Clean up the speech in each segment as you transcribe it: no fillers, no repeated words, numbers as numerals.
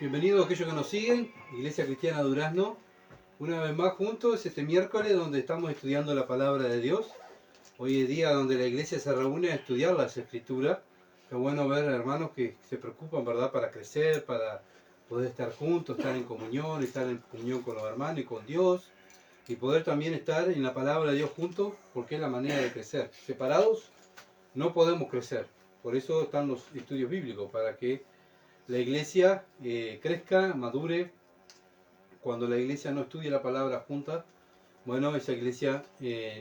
Bienvenidos a aquellos que nos siguen, Iglesia Cristiana Durazno, una vez más juntos este miércoles donde estamos estudiando la palabra de Dios. Hoy es día donde la iglesia se reúne a estudiar las escrituras. Qué bueno ver hermanos que se preocupan, ¿verdad?, para crecer, para poder estar juntos, estar en comunión con los hermanos y con Dios, y poder también estar en la palabra de Dios juntos, porque es la manera de crecer. Separados no podemos crecer, por eso están los estudios bíblicos, para que la iglesia crezca, madure. Cuando la iglesia no estudia la palabra junta, bueno, esa iglesia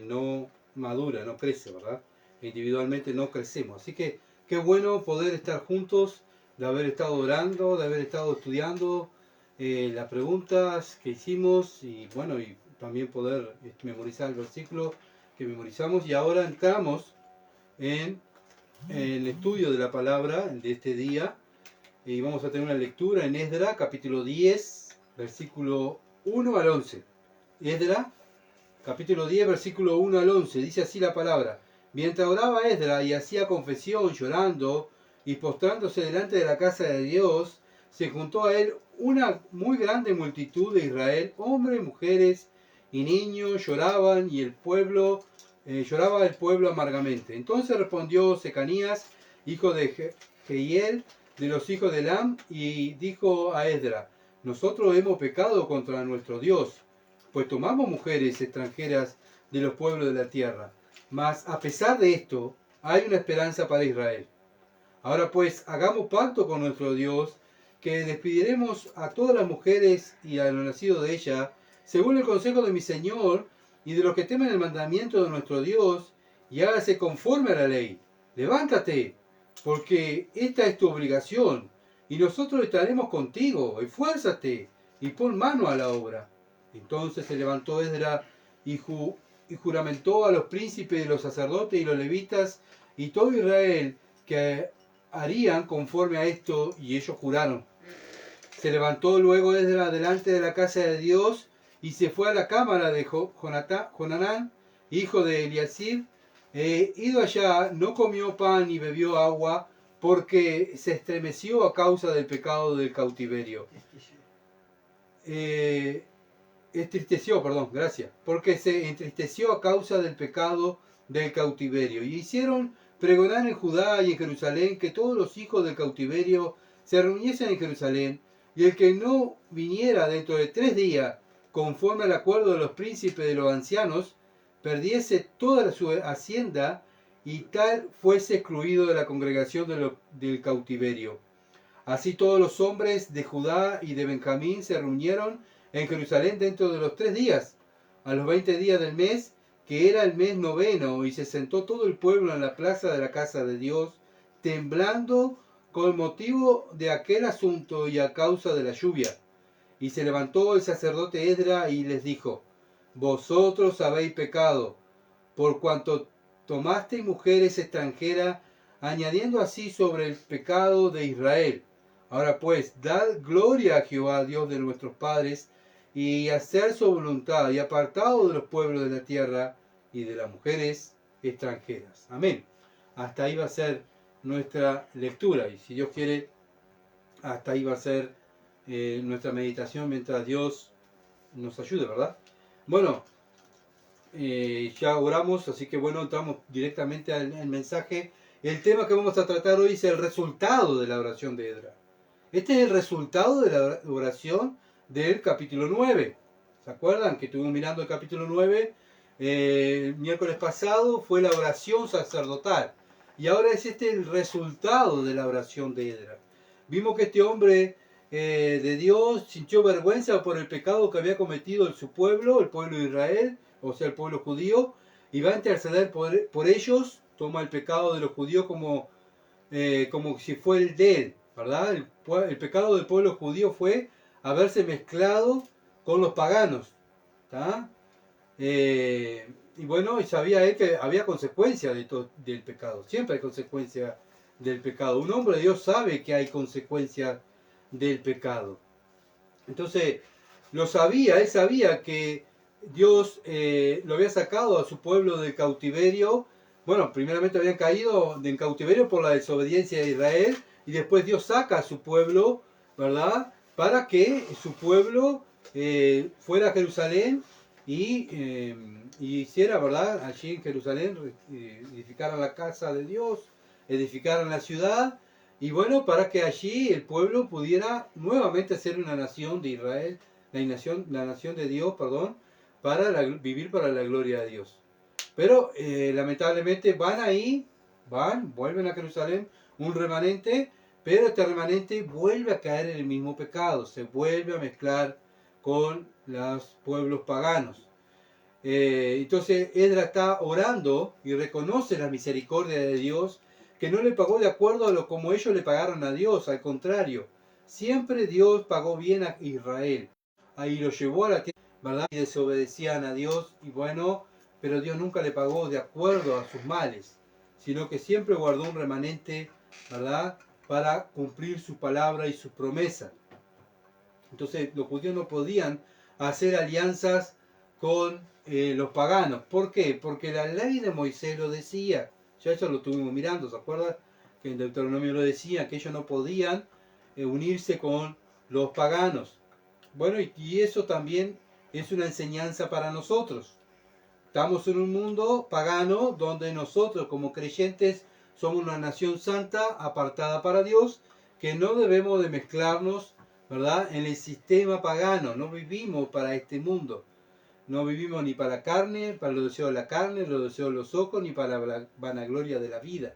no madura, no crece, ¿verdad? Individualmente no crecemos. Así que qué bueno poder estar juntos, de haber estado orando, de haber estado estudiando las preguntas que hicimos y bueno, y también poder memorizar el versículo que memorizamos. Y ahora entramos en el estudio de la palabra de este día. Y vamos a tener una lectura en Esdras, capítulo 10, versículo 1 al 11. Esdras, capítulo 10, versículo 1 al 11. Dice así la palabra. Mientras oraba Esdras y hacía confesión, llorando y postrándose delante de la casa de Dios, se juntó a él una muy grande multitud de Israel, hombres, mujeres y niños, lloraba el pueblo amargamente. Entonces respondió Secanías, hijo de Jehiel, de los hijos de Elam, y dijo a Esdras: nosotros hemos pecado contra nuestro Dios, pues tomamos mujeres extranjeras de los pueblos de la tierra. Mas a pesar de esto, hay una esperanza para Israel. Ahora pues, hagamos pacto con nuestro Dios, que despediremos a todas las mujeres y a los nacidos de ella, según el consejo de mi Señor y de los que temen el mandamiento de nuestro Dios, y hágase conforme a la ley. Levántate, porque esta es tu obligación, y nosotros estaremos contigo. Esfuérzate y pon mano a la obra. Entonces se levantó Esdras y juramentó a los príncipes, los sacerdotes y los levitas y todo Israel que harían conforme a esto, y ellos juraron. Se levantó luego Esdras delante de la casa de Dios y se fue a la cámara de Jonanán, hijo de Eliasib. Ido allá, no comió pan ni bebió agua, porque se estremeció a causa del pecado del cautiverio. Porque se entristeció a causa del pecado del cautiverio. Y hicieron pregonar en Judá y en Jerusalén que todos los hijos del cautiverio se reuniesen en Jerusalén, y el que no viniera dentro de 3 días, conforme al acuerdo de los príncipes de los ancianos, perdiese toda su hacienda, y tal fuese excluido de la congregación del cautiverio. Así todos los hombres de Judá y de Benjamín se reunieron en Jerusalén dentro de los 3 días, a los 20 días del mes, que era el mes 9, y se sentó todo el pueblo en la plaza de la casa de Dios, temblando con motivo de aquel asunto y a causa de la lluvia. Y se levantó el sacerdote Esdras y les dijo: vosotros habéis pecado, por cuanto tomasteis mujeres extranjeras, añadiendo así sobre el pecado de Israel. Ahora pues, dad gloria a Jehová, Dios de nuestros padres, y hacer su voluntad, y apartado de los pueblos de la tierra y de las mujeres extranjeras. Amén. Hasta ahí va a ser nuestra lectura, y si Dios quiere, hasta ahí va a ser nuestra meditación mientras Dios nos ayude, ¿verdad? Bueno, ya oramos, así que bueno, entramos directamente al mensaje. El tema que vamos a tratar hoy es el resultado de la oración de Esdras. Este es el resultado de la oración del capítulo 9. ¿Se acuerdan que estuvimos mirando el capítulo 9? El miércoles pasado fue la oración sacerdotal. Y ahora es este el resultado de la oración de Esdras. Vimos que este hombre de Dios sintió vergüenza por el pecado que había cometido su pueblo, el pueblo de Israel, o sea, el pueblo judío, y va a interceder por ellos. Toma el pecado de los judíos como si fuera el de él, ¿verdad? El pecado del pueblo judío fue haberse mezclado con los paganos, ¿tá? Y bueno, sabía él que había consecuencias del pecado. Siempre hay consecuencias del pecado. Un hombre de Dios sabe que hay consecuencias del pecado. Entonces, él sabía que Dios lo había sacado a su pueblo del cautiverio. Bueno, primeramente habían caído en cautiverio por la desobediencia de Israel, y después Dios saca a su pueblo, ¿verdad?, para que su pueblo fuera a Jerusalén y hiciera, ¿verdad? Allí en Jerusalén edificaran la casa de Dios, edificaran la ciudad, y bueno, para que allí el pueblo pudiera nuevamente ser una nación de Israel, la nación de Dios, perdón, para vivir para la gloria de Dios. Pero lamentablemente van ahí, vuelven a Jerusalén, un remanente, pero este remanente vuelve a caer en el mismo pecado, se vuelve a mezclar con los pueblos paganos. Entonces Esdras está orando y reconoce la misericordia de Dios, que no le pagó de acuerdo a lo como ellos le pagaron a Dios, al contrario, siempre Dios pagó bien a Israel. Ahí lo llevó a la tierra, ¿verdad? Y desobedecían a Dios, y bueno, pero Dios nunca le pagó de acuerdo a sus males, sino que siempre guardó un remanente, ¿verdad? Para cumplir su palabra y sus promesas. Entonces los judíos no podían hacer alianzas con los paganos. ¿Por qué? Porque la ley de Moisés lo decía. Ya eso lo estuvimos mirando, ¿se acuerdan? Que en Deuteronomio lo decía, que ellos no podían unirse con los paganos. Bueno, y eso también es una enseñanza para nosotros. Estamos en un mundo pagano donde nosotros como creyentes somos una nación santa, apartada para Dios, que no debemos de mezclarnos, ¿verdad?, en el sistema pagano. No vivimos para este mundo. No vivimos ni para la carne, para los deseos de la carne, los deseos de los ojos, ni para la vanagloria de la vida.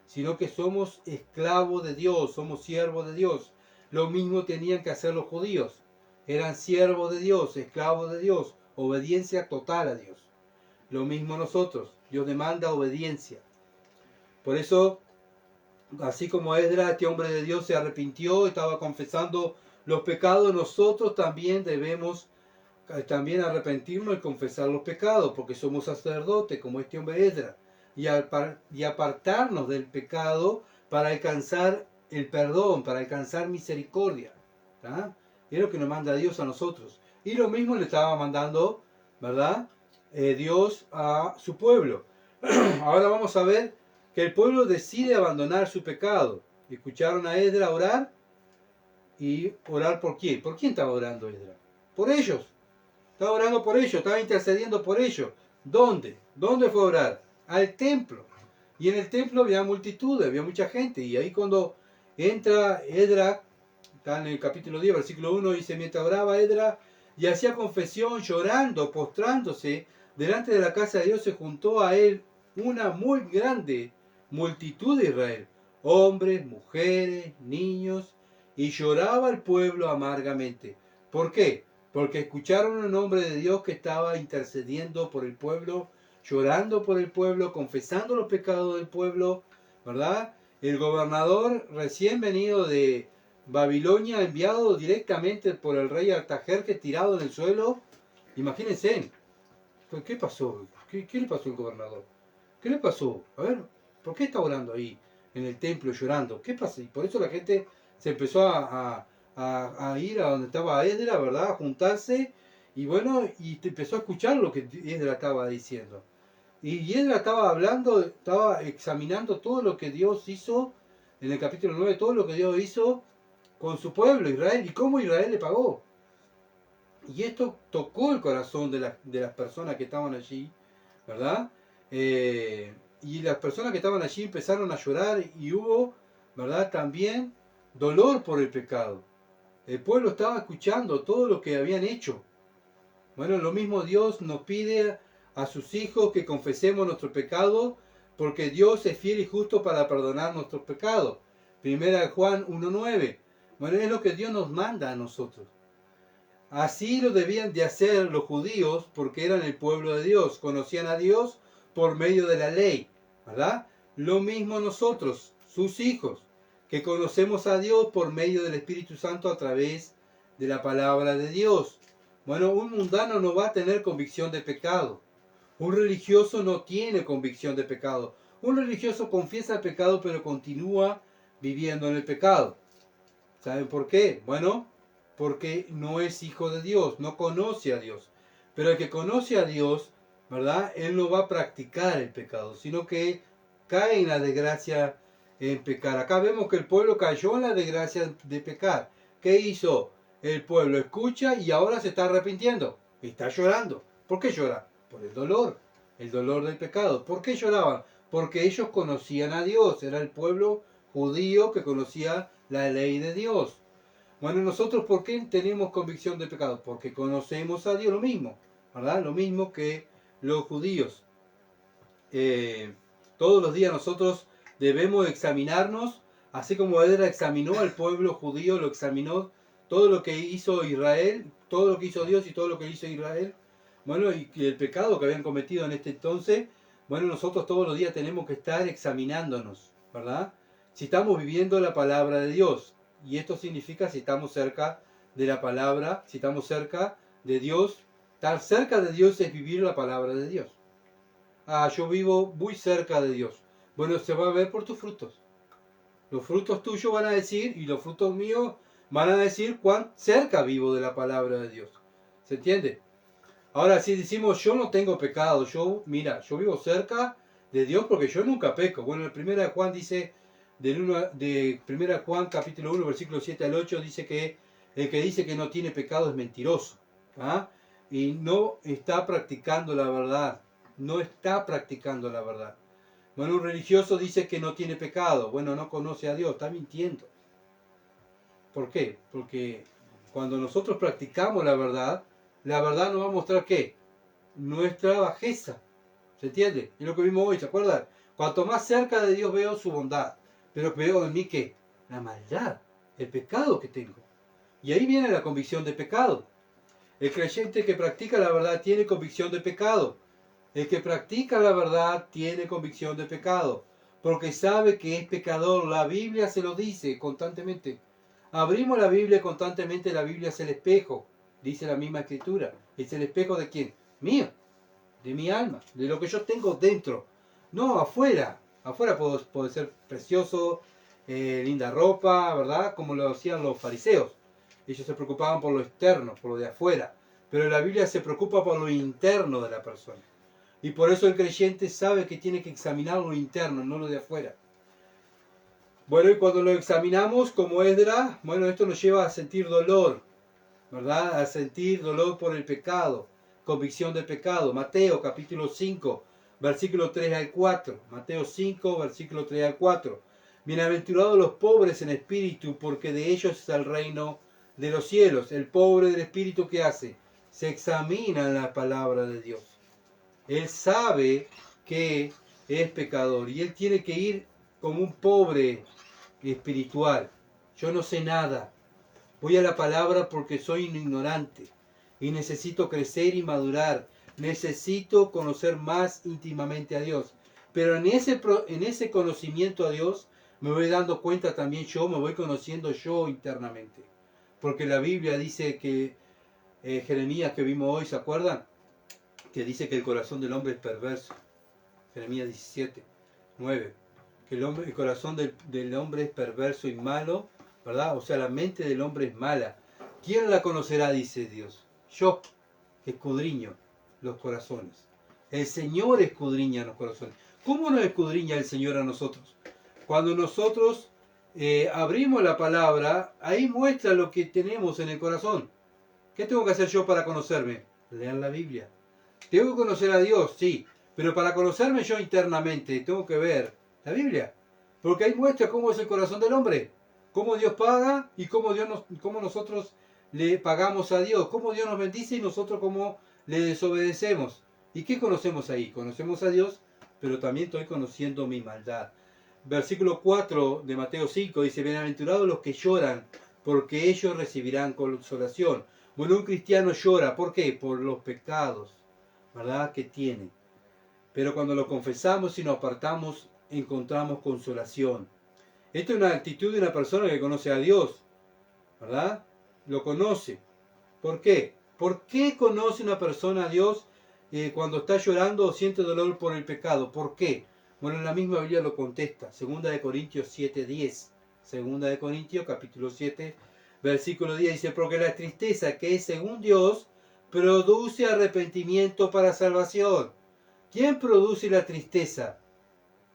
Sino que somos esclavos de Dios, somos siervos de Dios. Lo mismo tenían que hacer los judíos. Eran siervos de Dios, esclavos de Dios, obediencia total a Dios. Lo mismo nosotros, Dios demanda obediencia. Por eso, así como Esdras, este hombre de Dios, se arrepintió, estaba confesando los pecados, nosotros también debemos también arrepentirnos y confesar los pecados, porque somos sacerdotes como este hombre Esdras, y apartarnos del pecado para alcanzar el perdón, para alcanzar misericordia. ¿Tá? Es lo que nos manda Dios a nosotros. Y lo mismo le estaba mandando, ¿verdad?, Dios a su pueblo. Ahora vamos a ver que el pueblo decide abandonar su pecado. Escucharon a Esdras orar, y orar por quién. ¿Por quién estaba orando Esdras? Por ellos. Estaba orando por ellos, estaba intercediendo por ellos. ¿Dónde? ¿Dónde fue a orar? Al templo. Y en el templo había multitudes, había mucha gente. Y ahí cuando entra Esdras, está en el capítulo 10, versículo 1, dice, mientras oraba Esdras y hacía confesión, llorando, postrándose, delante de la casa de Dios se juntó a él una muy grande multitud de Israel, hombres, mujeres, niños, y lloraba el pueblo amargamente. ¿Por qué? Porque escucharon un hombre de Dios que estaba intercediendo por el pueblo, llorando por el pueblo, confesando los pecados del pueblo, ¿verdad? El gobernador recién venido de Babilonia, enviado directamente por el rey Artajerjes, tirado en el suelo. Imagínense, ¿qué pasó? ¿Qué le pasó al gobernador? ¿Qué le pasó? A ver, ¿por qué está orando ahí en el templo llorando? ¿Qué pasa? Y por eso la gente se empezó a ir a donde estaba Esdras, ¿verdad? A juntarse, y bueno, y empezó a escuchar lo que Esdras estaba diciendo. Y Esdras estaba hablando, estaba examinando todo lo que Dios hizo, en el capítulo 9, todo lo que Dios hizo con su pueblo Israel, y cómo Israel le pagó. Y esto tocó el corazón de las personas que estaban allí, ¿verdad? Y las personas que estaban allí empezaron a llorar, y hubo, ¿verdad?, también dolor por el pecado. El pueblo estaba escuchando todo lo que habían hecho. Bueno, lo mismo Dios nos pide a sus hijos que confesemos nuestro pecado, porque Dios es fiel y justo para perdonar nuestros pecados. Primera de Juan 1:9. Bueno, es lo que Dios nos manda a nosotros. Así lo debían de hacer los judíos, porque eran el pueblo de Dios, conocían a Dios por medio de la ley, ¿verdad? Lo mismo nosotros, sus hijos, que conocemos a Dios por medio del Espíritu Santo a través de la palabra de Dios. Bueno, un mundano no va a tener convicción de pecado. Un religioso no tiene convicción de pecado. Un religioso confiesa el pecado, pero continúa viviendo en el pecado. ¿Saben por qué? Bueno, porque no es hijo de Dios, no conoce a Dios. Pero el que conoce a Dios, ¿verdad?, él no va a practicar el pecado, sino que cae en la desgracia en pecar. Acá vemos que el pueblo cayó en la desgracia de pecar. ¿Qué hizo? el pueblo escucha y ahora se está arrepintiendo. Está llorando. ¿Por qué llora? Por el dolor del pecado. ¿Por qué lloraban? Porque ellos conocían a Dios. Era el pueblo judío que conocía la ley de Dios. Bueno, nosotros, ¿por qué tenemos convicción de pecado? Porque conocemos a Dios, lo mismo, ¿verdad? Lo mismo que los judíos. Todos los días nosotros debemos examinarnos, así como Edra examinó al pueblo judío, lo examinó todo lo que hizo Israel, todo lo que hizo Dios y todo lo que hizo Israel. Bueno, y el pecado que habían cometido en este entonces, bueno, nosotros todos los días tenemos que estar examinándonos, ¿verdad? Si estamos viviendo la palabra de Dios. Y esto significa si estamos cerca de la palabra, si estamos cerca de Dios. Estar cerca de Dios es vivir la palabra de Dios. Ah, yo vivo muy cerca de Dios. Bueno, se va a ver por tus frutos. Los frutos tuyos van a decir, y los frutos míos van a decir cuán cerca vivo de la palabra de Dios. ¿Se entiende? Ahora, si decimos yo no tengo pecado, yo vivo cerca de Dios porque yo nunca peco. Bueno, en 1 Juan dice, de 1 Juan capítulo 1, versículo 7 al 8, dice que el que dice que no tiene pecado es mentiroso. ¿Ah? Y no está practicando la verdad. No está practicando la verdad. Bueno, un religioso dice que no tiene pecado. Bueno, no conoce a Dios, está mintiendo. ¿Por qué? Porque cuando nosotros practicamos la verdad nos va a mostrar ¿qué? Nuestra bajeza. ¿Se entiende? Es lo que vimos hoy, ¿se acuerdan? Cuanto más cerca de Dios veo su bondad, pero veo en mí ¿qué? La maldad, el pecado que tengo. Y ahí viene la convicción de pecado. El creyente que practica la verdad tiene convicción de pecado. El que practica la verdad tiene convicción de pecado, porque sabe que es pecador. La Biblia se lo dice constantemente. Abrimos la Biblia constantemente, la Biblia es el espejo, dice la misma escritura. ¿Es el espejo de quién? Mío, de mi alma, de lo que yo tengo dentro. No afuera. Afuera puede ser precioso, linda ropa, ¿verdad? Como lo hacían los fariseos. Ellos se preocupaban por lo externo, por lo de afuera. Pero la Biblia se preocupa por lo interno de la persona. Y por eso el creyente sabe que tiene que examinar lo interno, no lo de afuera. Bueno, y cuando lo examinamos como Esdras, bueno, esto nos lleva a sentir dolor, ¿verdad? A sentir dolor por el pecado, convicción del pecado. Mateo capítulo 5, versículo 3 al 4. Mateo 5, versículo 3 al 4. Bienaventurados los pobres en espíritu, porque de ellos es el reino de los cielos. El pobre del espíritu, ¿qué hace? Se examina en la palabra de Dios. Él sabe que es pecador y él tiene que ir como un pobre espiritual. Yo no sé nada. Voy a la palabra porque soy un ignorante y necesito crecer y madurar. Necesito conocer más íntimamente a Dios. Pero en ese conocimiento a Dios me voy dando cuenta también me voy conociendo yo internamente. Porque la Biblia dice que Jeremías que vimos hoy, ¿se acuerdan? Que dice que el corazón del hombre es perverso. Jeremías 17, 9. Que el corazón del hombre es perverso y malo, ¿verdad? O sea, la mente del hombre es mala. ¿Quién la conocerá? Dice Dios. Yo, que escudriño los corazones. El Señor escudriña los corazones. ¿Cómo nos escudriña el Señor a nosotros? Cuando nosotros abrimos la palabra, ahí muestra lo que tenemos en el corazón. ¿Qué tengo que hacer yo para conocerme? Leer la Biblia. Tengo que conocer a Dios, sí, pero para conocerme yo internamente tengo que ver la Biblia, porque ahí muestra cómo es el corazón del hombre, cómo Dios paga y cómo nosotros le pagamos a Dios, cómo Dios nos bendice y nosotros cómo le desobedecemos. ¿Y qué conocemos ahí? Conocemos a Dios, pero también estoy conociendo mi maldad. Versículo 4 de Mateo 5 dice, bienaventurados los que lloran, porque ellos recibirán consolación. Bueno, un cristiano llora, ¿por qué? Por los pecados, ¿verdad? Que tiene. Pero cuando lo confesamos y nos apartamos, encontramos consolación. Esta es una actitud de una persona que conoce a Dios, ¿verdad? Lo conoce. ¿Por qué? ¿Por qué conoce una persona a Dios cuando está llorando o siente dolor por el pecado? ¿Por qué? Bueno, en la misma Biblia lo contesta. 2 Corintios 7:10. 2 Corintios capítulo 7, versículo 10 dice, porque la tristeza que es según Dios produce arrepentimiento para salvación. ¿Quién produce la tristeza?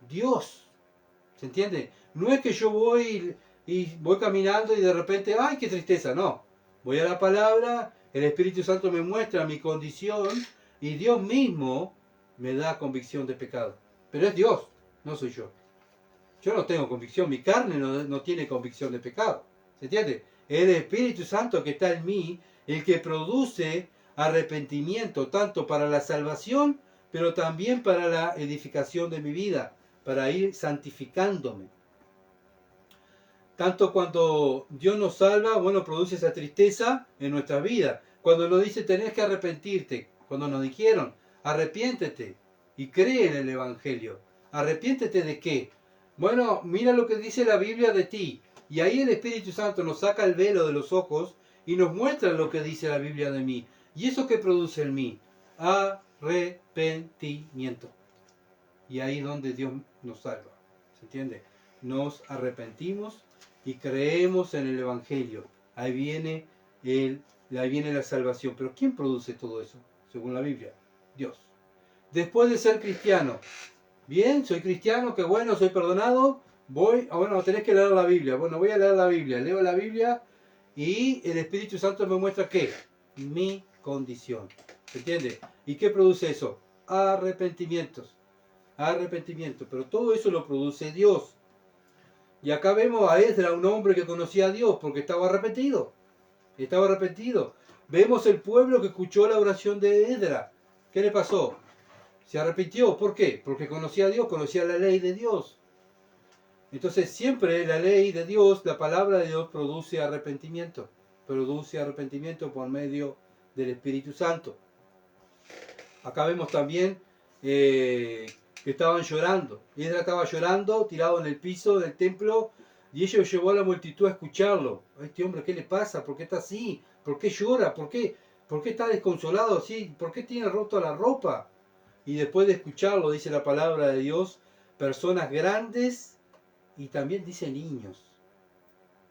Dios. ¿Se entiende? No es que yo voy y voy caminando y de repente, ¡ay, qué tristeza! No. Voy a la palabra, el Espíritu Santo me muestra mi condición y Dios mismo me da convicción de pecado. Pero es Dios, no soy yo. Yo no tengo convicción, mi carne no tiene convicción de pecado. ¿Se entiende? Es el Espíritu Santo que está en mí, el que produce arrepentimiento, tanto para la salvación, pero también para la edificación de mi vida, para ir santificándome. Tanto cuando Dios nos salva, bueno, produce esa tristeza en nuestras vidas. Cuando nos dice tenés que arrepentirte, cuando nos dijeron arrepiéntete y cree en el Evangelio. ¿Arrepiéntete de qué? Bueno, mira lo que dice la Biblia de ti. Y ahí el Espíritu Santo nos saca el velo de los ojos y nos muestra lo que dice la Biblia de mí. ¿Y eso qué produce en mí? Arrepentimiento. Y ahí es donde Dios nos salva. ¿Se entiende? Nos arrepentimos y creemos en el Evangelio. Ahí viene la salvación. Pero ¿quién produce todo eso? Según la Biblia, Dios. Después de ser cristiano, bien, soy cristiano, qué bueno, soy perdonado, bueno, tenés que leer la Biblia. Bueno, voy a leer la Biblia, leo la Biblia y el Espíritu Santo me muestra ¿qué? Mi condición. ¿Se entiende? ¿Y qué produce eso? Arrepentimiento, pero todo eso lo produce Dios. Y acá vemos a Esdras, un hombre que conocía a Dios porque estaba arrepentido. Vemos el pueblo que escuchó la oración de Esdras. ¿Qué le pasó? Se arrepintió. ¿Por qué? Porque conocía a Dios, conocía la ley de Dios. Entonces siempre la ley de Dios, la palabra de Dios produce arrepentimiento. Produce arrepentimiento por medio del Espíritu Santo. Acá vemos también que estaban llorando. Esdras estaba llorando, tirado en el piso del templo, y ellos llevó a la multitud a escucharlo. Este hombre, ¿qué le pasa? ¿Por qué está así? ¿Por qué llora? ¿Por qué está desconsolado así? ¿Por qué tiene roto la ropa? Y después de escucharlo, dice la palabra de Dios, personas grandes y también dice niños.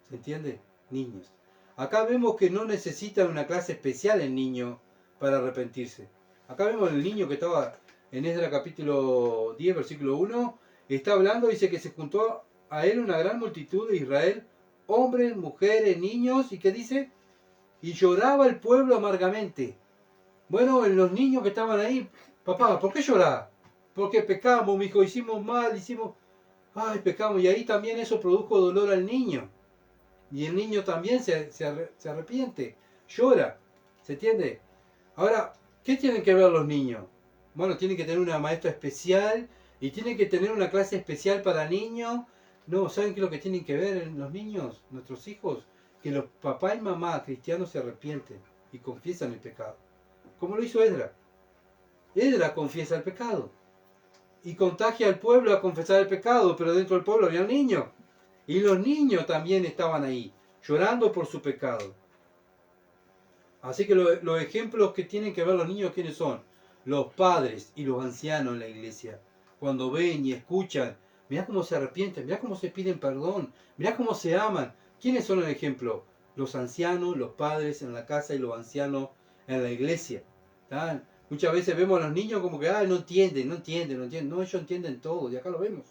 ¿Se entiende? Niños. Acá vemos que no necesitan una clase especial el niño para arrepentirse. Acá vemos el niño que estaba en Esdras capítulo 10, versículo 1, está hablando, dice que se juntó a él una gran multitud de Israel, hombres, mujeres, niños, ¿y qué dice? Y lloraba el pueblo amargamente. Bueno, los niños que estaban ahí, papá, ¿por qué llorás? Porque pecamos, mi hijo, hicimos mal, pecamos, y ahí también eso produjo dolor al niño. Y el niño también se arrepiente, llora, ¿se entiende? Ahora, ¿qué tienen que ver los niños? Bueno, tienen que tener una maestra especial y tienen que tener una clase especial para niños. No, ¿saben qué es lo que tienen que ver los niños, nuestros hijos? Que los papá y mamá cristianos se arrepienten y confiesan el pecado. Como lo hizo Esdras. Esdras confiesa el pecado y contagia al pueblo a confesar el pecado, pero dentro del pueblo había un niño. Y los niños también estaban ahí, llorando por su pecado. Así que los ejemplos que tienen que ver los niños, ¿quiénes son? Los padres y los ancianos en la iglesia. Cuando ven y escuchan, mirá cómo se arrepienten, mirá cómo se piden perdón, mirá cómo se aman. ¿Quiénes son el ejemplo? Los ancianos, los padres en la casa y los ancianos en la iglesia. ¿Tá? Muchas veces vemos a los niños como que no entienden. No, ellos entienden todo, y acá lo vemos.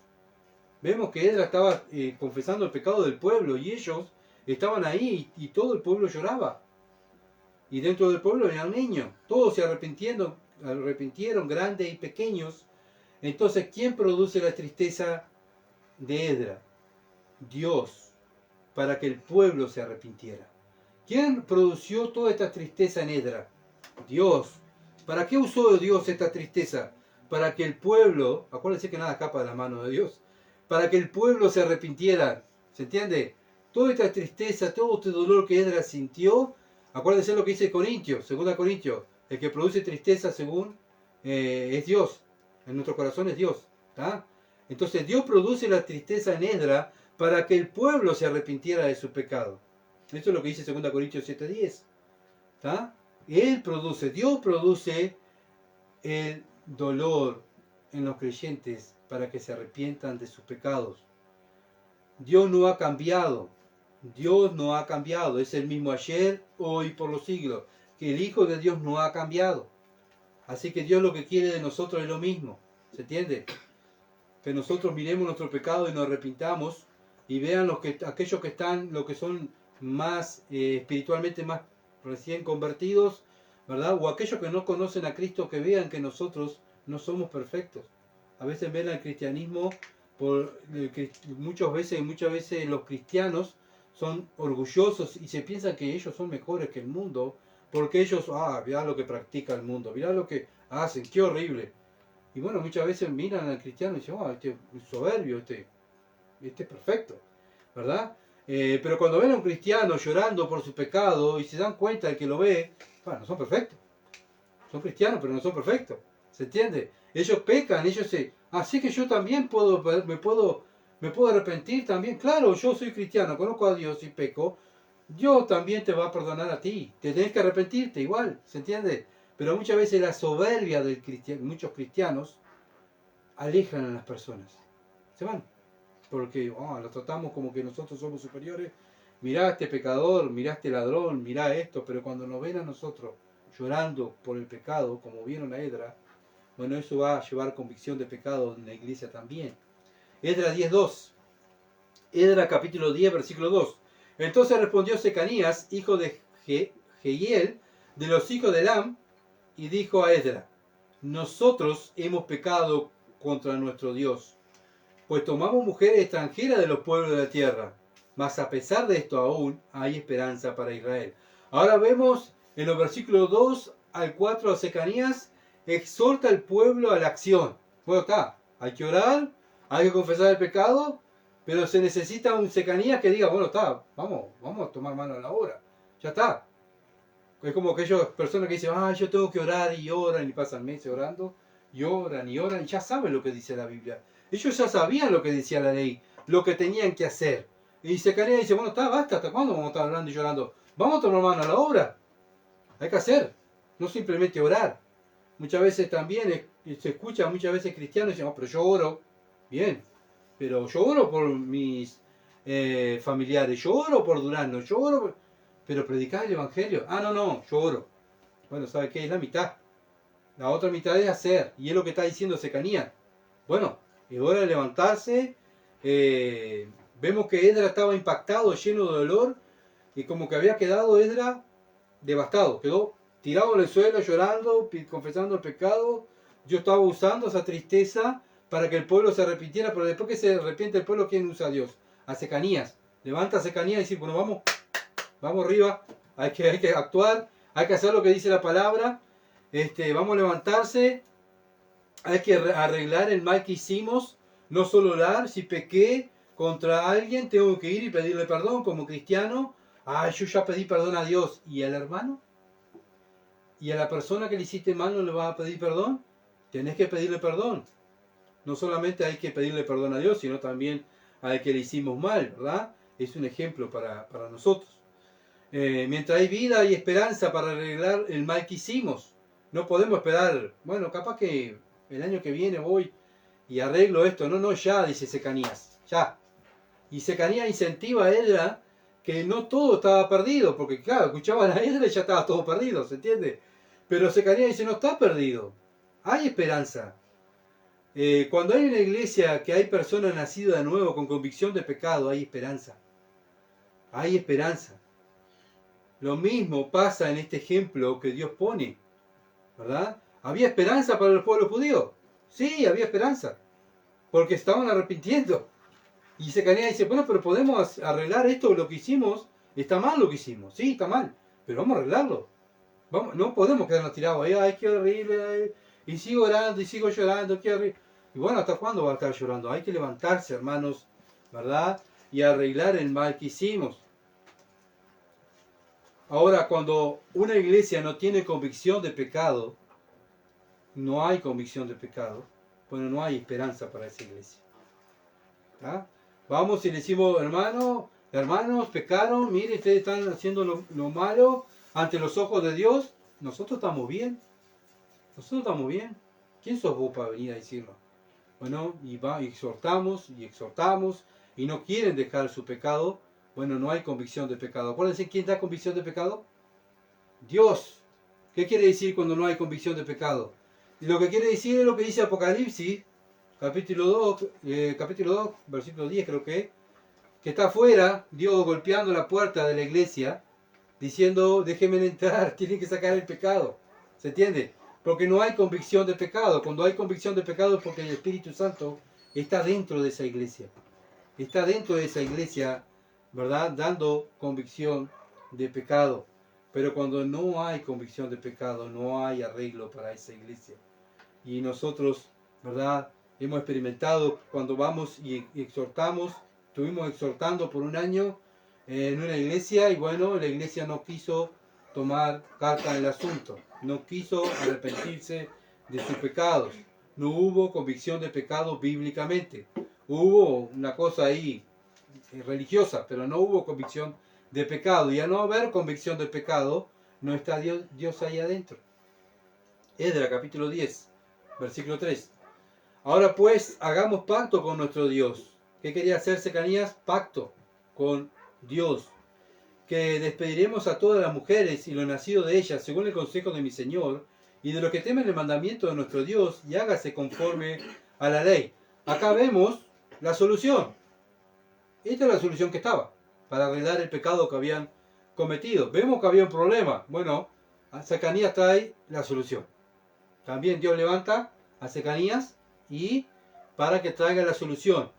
Vemos que Esdras estaba confesando el pecado del pueblo y ellos estaban ahí y todo el pueblo lloraba. Y dentro del pueblo había un niño. Todos se arrepintieron, grandes y pequeños. Entonces, ¿quién produce la tristeza de Esdras? Dios, para que el pueblo se arrepintiera. ¿Quién produció toda esta tristeza en Esdras? Dios. ¿Para qué usó Dios esta tristeza? Para que el pueblo, acuérdense que nada escapa de las manos de Dios, para que el pueblo se arrepintiera. ¿Se entiende? Toda esta tristeza, todo este dolor que Esdras sintió, acuérdense lo que dice Corintios, 2 Corintios, el que produce tristeza según es Dios, en nuestro corazón es Dios. ¿Tá? Entonces Dios produce la tristeza en Esdras para que el pueblo se arrepintiera de su pecado. Esto es lo que dice 2 Corintios 7:10. ¿Tá? Dios produce el dolor en los creyentes para que se arrepientan de sus pecados. Dios no ha cambiado. Es el mismo ayer, hoy, por los siglos. Que el Hijo de Dios no ha cambiado. Así que Dios lo que quiere de nosotros es lo mismo. ¿Se entiende? Que nosotros miremos nuestro pecado y nos arrepintamos y vean aquellos que están, lo que son más espiritualmente más recién convertidos, ¿verdad? O aquellos que no conocen a Cristo, que vean que nosotros no somos perfectos. A veces ven al cristianismo, muchas veces los cristianos son orgullosos y se piensan que ellos son mejores que el mundo, porque ellos, mirá lo que practica el mundo, mirá lo que hacen, qué horrible. Y bueno, muchas veces miran al cristiano y dicen, este es soberbio, este es perfecto, ¿verdad? Pero cuando ven a un cristiano llorando por su pecado y se dan cuenta de que lo ve, bueno, no son perfectos. Son cristianos, pero no son perfectos. ¿Se entiende? Ellos pecan, así que yo también me puedo arrepentir también. Claro, yo soy cristiano, conozco a Dios y peco. Dios también te va a perdonar a ti. Te tenés que arrepentirte igual, ¿se entiende? Pero muchas veces la soberbia de muchos cristianos alejan a las personas. Se van. Porque lo tratamos como que nosotros somos superiores. Mirá a este pecador, mirá a este ladrón, mirá esto. Pero cuando nos ven a nosotros llorando por el pecado, como vieron a Edra, bueno, eso va a llevar convicción de pecado en la iglesia también. Edra 10.2. Edra capítulo 10, versículo 2. Entonces respondió Secanías, hijo de Jehiel, de los hijos de Elam, y dijo a Edra, nosotros hemos pecado contra nuestro Dios, pues tomamos mujeres extranjeras de los pueblos de la tierra, mas a pesar de esto aún hay esperanza para Israel. Ahora vemos en los versículos 2 al 4 a Secanías, exhorta al pueblo a la acción. Bueno, hay que orar, hay que confesar el pecado, pero se necesita un Secanías que diga, bueno, vamos a tomar mano a la obra. Ya está. Es como aquellas personas que dicen, yo tengo que orar y oran y pasan meses orando, y oran, y ya saben lo que dice la Biblia. Ellos ya sabían lo que decía la ley, lo que tenían que hacer. Y Secanías dice, bueno, basta, ¿hasta cuándo vamos a estar orando y llorando? Vamos a tomar mano a la obra. Hay que hacer, no simplemente orar. Muchas veces también se escucha, muchas veces cristianos dicen, pero yo oro. Bien, pero yo oro por mis familiares, yo oro por Durano, yo oro pero predicar el evangelio. No, yo oro. Bueno, ¿sabe qué? Es la mitad. La otra mitad es hacer. Y es lo que está diciendo Secanías. Bueno, es hora de levantarse. Vemos que Edra estaba impactado, lleno de dolor. Y como que había quedado Edra devastado. Quedó tirado en el suelo, llorando, confesando el pecado. Yo estaba usando esa tristeza para que el pueblo se arrepintiera. Pero después que se arrepiente el pueblo, ¿quién usa a Dios? A Secanías. Levanta a Secanías y dice, bueno, vamos arriba, hay que actuar, hay que hacer lo que dice la palabra, vamos a levantarse, hay que arreglar el mal que hicimos, no solo orar, si pequé contra alguien, tengo que ir y pedirle perdón como cristiano, yo ya pedí perdón a Dios, ¿y al hermano? ¿Y a la persona que le hiciste mal no le vas a pedir perdón? Tenés que pedirle perdón. No solamente hay que pedirle perdón a Dios, sino también al que le hicimos mal, ¿verdad? Es un ejemplo para nosotros. Mientras hay vida y esperanza para arreglar el mal que hicimos. No podemos esperar, bueno, capaz que el año que viene voy y arreglo esto. No, ya, dice Secanías, ya. Y Secanías incentiva a Edra que no todo estaba perdido, porque claro, escuchaban a Edra y ya estaba todo perdido, ¿se entiende? Pero Secanías dice, no está perdido, hay esperanza. Cuando hay una iglesia que hay personas nacidas de nuevo con convicción de pecado, hay esperanza. Hay esperanza. Lo mismo pasa en este ejemplo que Dios pone, ¿verdad? ¿Había esperanza para el pueblo judío? Sí, había esperanza, porque estaban arrepintiendo. Y Secanías dice, bueno, pero podemos arreglar esto, lo que hicimos, está mal lo que hicimos, sí, está mal, pero vamos a arreglarlo. No podemos quedarnos tirados ahí, qué horrible, y sigo orando, y sigo llorando, qué horrible. Y bueno, ¿hasta cuándo va a estar llorando? Hay que levantarse, hermanos, ¿verdad? Y arreglar el mal que hicimos. Ahora, cuando una iglesia no tiene convicción de pecado, no hay convicción de pecado, bueno, no hay esperanza para esa iglesia. ¿Tá? Vamos y le decimos, hermanos, pecaron, mire, ustedes están haciendo lo malo ante los ojos de Dios, nosotros estamos bien. ¿Quién sos vos para venir a decirlo? Bueno, y exhortamos, y no quieren dejar su pecado. Bueno, no hay convicción de pecado. Acuérdense, ¿quién da convicción de pecado? Dios. ¿Qué quiere decir cuando no hay convicción de pecado? Y lo que quiere decir es lo que dice Apocalipsis, capítulo 2, versículo 10 creo que está afuera, Dios golpeando la puerta de la iglesia, diciendo, déjenme entrar, tienen que sacar el pecado. ¿Se entiende? Porque no hay convicción de pecado. Cuando hay convicción de pecado es porque el Espíritu Santo está dentro de esa iglesia. Está dentro de esa iglesia, ¿verdad? Dando convicción de pecado. Pero cuando no hay convicción de pecado, no hay arreglo para esa iglesia. Y nosotros, ¿verdad? Hemos experimentado cuando vamos y exhortamos, estuvimos exhortando por un año en una iglesia y bueno, la iglesia no quiso tomar carta en el asunto, no quiso arrepentirse de sus pecados, no hubo convicción de pecado bíblicamente, hubo una cosa ahí religiosa, pero no hubo convicción de pecado, y al no haber convicción de pecado, no está Dios ahí adentro. Esdras capítulo 10, versículo 3. Ahora pues, hagamos pacto con nuestro Dios. ¿Qué quería hacer Secanías? Pacto con Dios. Que despediremos a todas las mujeres y lo nacido de ellas, según el consejo de mi Señor, y de los que temen el mandamiento de nuestro Dios, y hágase conforme a la ley. Acá vemos la solución. Esta es la solución que estaba, para arreglar el pecado que habían cometido. Vemos que había un problema. Bueno, Secanías trae la solución. También Dios levanta a Secanías y para que traiga la solución.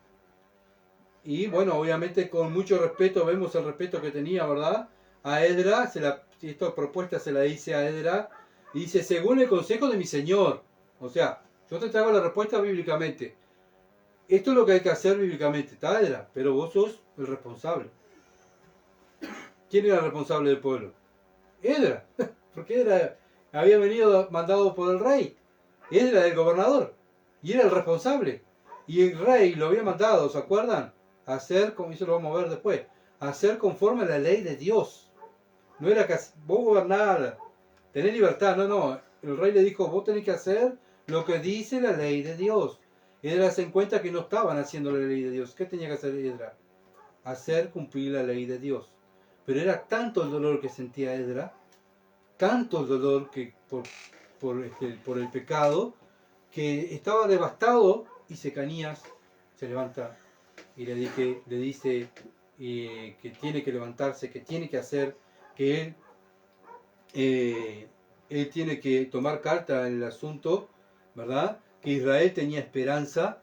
Y bueno, obviamente con mucho respeto, vemos el respeto que tenía, ¿verdad? A Esdras, esta propuesta se la dice a Esdras, y dice, según el consejo de mi Señor. O sea, yo te traigo la respuesta bíblicamente. Esto es lo que hay que hacer bíblicamente, está Esdras, pero vos sos el responsable. ¿Quién era el responsable del pueblo? Esdras, porque Esdras había venido mandado por el rey. Esdras era el gobernador y era el responsable. Y el rey lo había mandado, ¿se acuerdan? A hacer, como eso lo vamos a ver después, a hacer conforme a la ley de Dios. No era que vos gobernar, tener libertad, no. El rey le dijo, vos tenés que hacer lo que dice la ley de Dios. Esdras se encuentra que no estaban haciendo la ley de Dios. ¿Qué tenía que hacer Esdras? Hacer cumplir la ley de Dios. Pero era tanto el dolor que sentía Esdras, tanto el dolor que por el pecado, que estaba devastado, y Secanías se levanta y le dice que tiene que levantarse, que tiene que hacer, que él tiene que tomar carta en el asunto, ¿verdad? Que Israel tenía esperanza,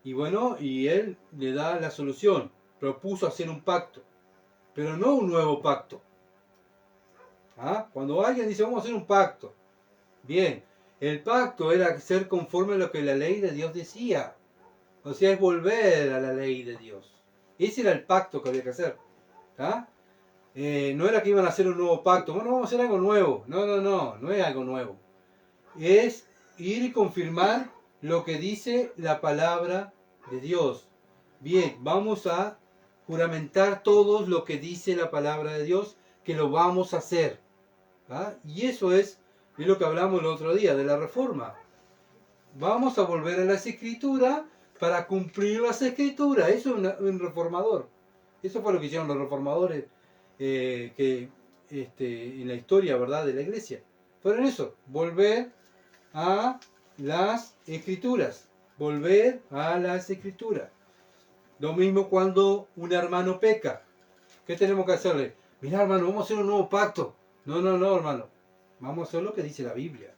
y bueno, y él le da la solución, propuso hacer un pacto, pero no un nuevo pacto. ¿Ah? Cuando alguien dice vamos a hacer un pacto, bien, el pacto era ser conforme a lo que la ley de Dios decía, o sea, es volver a la ley de Dios. Ese era el pacto que había que hacer. ¿Ah? No era que iban a hacer un nuevo pacto, bueno, vamos a hacer algo nuevo. No es algo nuevo. Es ir y confirmar lo que dice la palabra de Dios. Bien, vamos a juramentar todos lo que dice la palabra de Dios, que lo vamos a hacer. ¿Ah? Y eso es lo que hablamos el otro día, de la reforma. Vamos a volver a las escrituras para cumplir las escrituras. Eso es un reformador. Eso fue lo que hicieron los reformadores en la historia, ¿verdad?, de la iglesia. Fueron eso, volver a las escrituras. Volver a las escrituras. Lo mismo cuando un hermano peca. ¿Qué tenemos que hacerle? Mira, hermano, vamos a hacer un nuevo pacto. No, hermano. Vamos a hacer lo que dice la Biblia.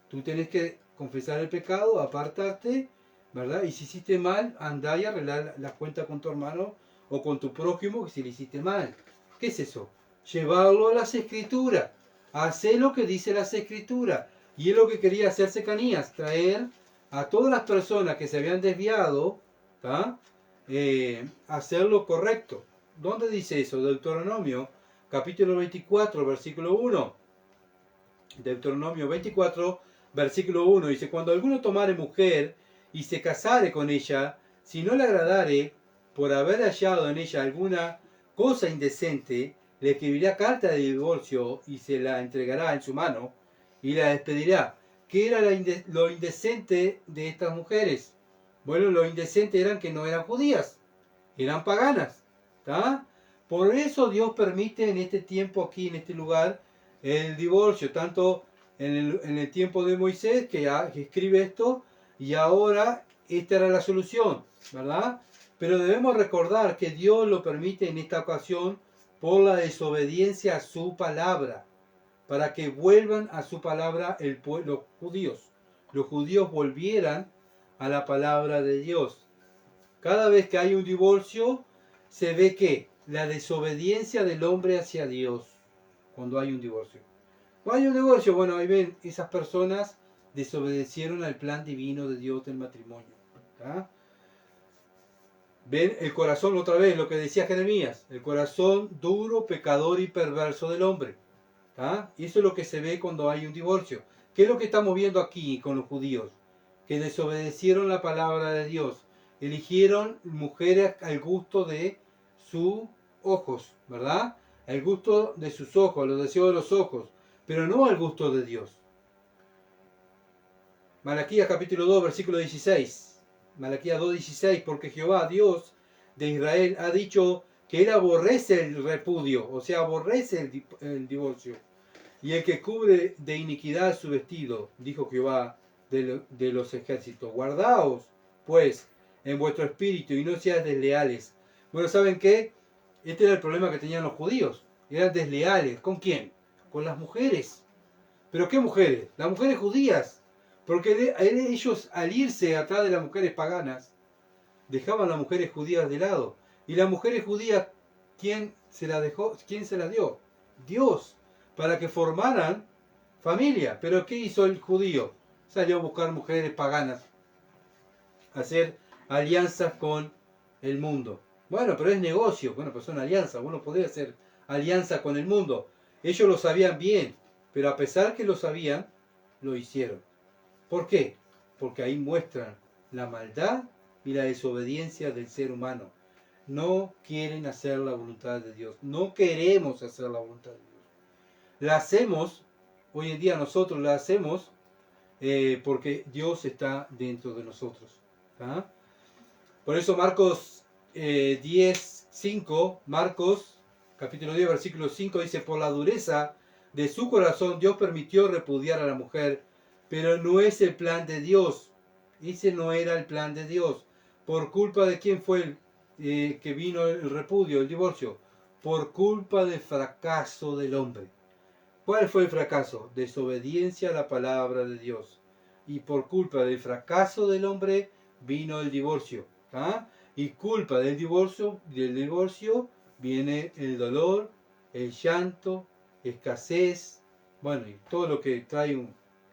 Tú tienes que confesar el pecado, apartarte, ¿verdad? Y si hiciste mal, andá y arreglar las cuentas con tu hermano o con tu prójimo si le hiciste mal. ¿Qué es eso? Llevarlo a las escrituras. Hacer lo que dice las escrituras. Y es lo que quería hacer Secanías, traer a todas las personas que se habían desviado, hacer lo correcto. ¿Dónde dice eso? Deuteronomio, capítulo 24, versículo 1. Deuteronomio 24, versículo 1. Dice, cuando alguno tomare mujer y se casare con ella, si no le agradare por haber hallado en ella alguna cosa indecente, le escribirá carta de divorcio y se la entregará en su mano y la despedirá. ¿Qué era lo indecente de estas mujeres? Bueno, lo indecente eran que no eran judías, eran paganas. ¿Tá? Por eso Dios permite en este tiempo aquí, en este lugar, el divorcio, tanto en el tiempo de Moisés, que escribe esto, y ahora esta era la solución, ¿verdad? Pero debemos recordar que Dios lo permite en esta ocasión por la desobediencia a su palabra, para que vuelvan a su palabra los judíos. Los judíos volvieran a la palabra de Dios. Cada vez que hay un divorcio, se ve que la desobediencia del hombre hacia Dios, cuando hay un divorcio. Cuando hay un divorcio, bueno, ahí ven, esas personas desobedecieron al plan divino de Dios del matrimonio. ¿Ah? Ven el corazón, otra vez, lo que decía Jeremías, el corazón duro, pecador y perverso del hombre. ¿Ah? Y eso es lo que se ve cuando hay un divorcio. ¿Qué es lo que estamos viendo aquí con los judíos? Que desobedecieron la palabra de Dios. Eligieron mujeres al gusto de sus ojos, ¿verdad? Al gusto de sus ojos, los deseos de los ojos, pero no al gusto de Dios. Malaquías capítulo 2, versículo 16. Malaquías 2:16, porque Jehová, Dios de Israel, ha dicho que él aborrece el repudio, o sea, aborrece el divorcio. Y el que cubre de iniquidad su vestido, dijo Jehová de los ejércitos. Guardaos, pues, en vuestro espíritu y no seáis desleales. Bueno, ¿saben qué? Este era el problema que tenían los judíos. Eran desleales. ¿Con quién? Con las mujeres. ¿Pero qué mujeres? Las mujeres judías. Porque ellos, al irse atrás de las mujeres paganas, dejaban a las mujeres judías de lado. Y las mujeres judías, ¿quién se las dejó? ¿Quién se las dio? Dios, para que formaran familia. Pero ¿qué hizo el judío? Salió a buscar mujeres paganas, a hacer alianzas con el mundo. Bueno, pero es negocio. Bueno, pues son alianzas. Uno podría hacer alianza con el mundo. Ellos lo sabían bien, pero a pesar que lo sabían, lo hicieron. ¿Por qué? Porque ahí muestran la maldad y la desobediencia del ser humano. No quieren hacer la voluntad de Dios. No queremos hacer la voluntad de Dios. La hacemos, hoy en día nosotros la hacemos porque Dios está dentro de nosotros. ¿Ah? Por eso Marcos 10:5, Marcos capítulo 10, versículo 5 dice, por la dureza de su corazón Dios permitió repudiar a la mujer, pero no es el plan de Dios. Ese no era el plan de Dios. ¿Por culpa de quién fue que vino el repudio, el divorcio? Por culpa del fracaso del hombre. ¿Cuál fue el fracaso? Desobediencia a la palabra de Dios. Y por culpa del fracaso del hombre vino el divorcio. ¿Ah? Y culpa del divorcio viene el dolor, el llanto, escasez, bueno, y todo lo que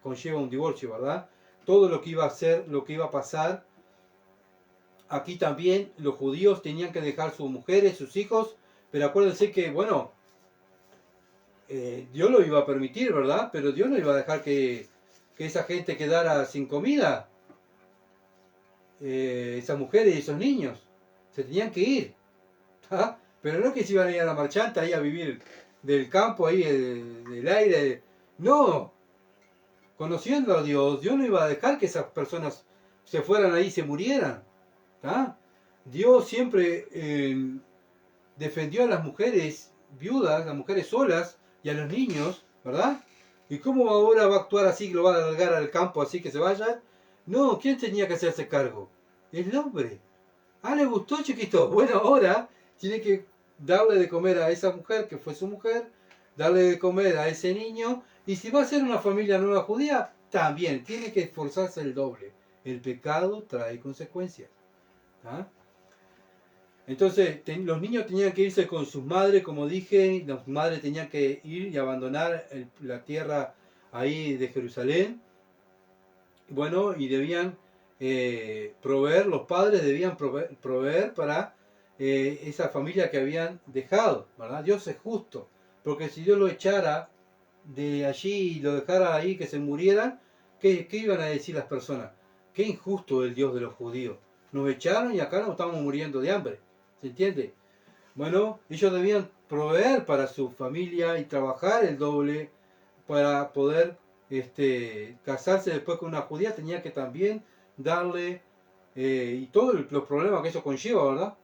conlleva un divorcio, ¿verdad? Todo lo que iba a ser, lo que iba a pasar. Aquí también los judíos tenían que dejar sus mujeres, sus hijos, pero acuérdense que, bueno, Dios lo iba a permitir, ¿verdad? Pero Dios no iba a dejar que esa gente quedara sin comida. Esas mujeres y esos niños se tenían que ir. ¿Ah? Pero no es que se iban a ir a la marchanta ahí a vivir del campo, ahí del aire. No. Conociendo a Dios, Dios no iba a dejar que esas personas se fueran ahí y se murieran. ¿Ah? Dios siempre defendió a las mujeres viudas, a las mujeres solas y a los niños, ¿verdad? ¿Y cómo ahora va a actuar así, que lo va a largar al campo así que se vayan? No, ¿quién tenía que hacerse cargo? El hombre. Ah, le gustó, chiquito. Bueno, ahora tiene que darle de comer a esa mujer, que fue su mujer, darle de comer a ese niño, y si va a ser una familia nueva judía, también tiene que esforzarse el doble. El pecado trae consecuencias. ¿Ah? Entonces, los niños tenían que irse con sus madres, como dije, las madres tenían que ir y abandonar la tierra ahí de Jerusalén. Bueno, y debían proveer, los padres debían proveer para esa familia que habían dejado, ¿verdad? Dios es justo, porque si Dios lo echara de allí y lo dejara ahí que se murieran, ¿qué iban a decir las personas? Qué injusto el Dios de los judíos. Nos echaron y acá nos estamos muriendo de hambre. ¿Se entiende? Bueno, ellos debían proveer para su familia y trabajar el doble para poder casarse después con una judía. Tenía que también darle, y todos los problemas que eso conlleva, ¿verdad?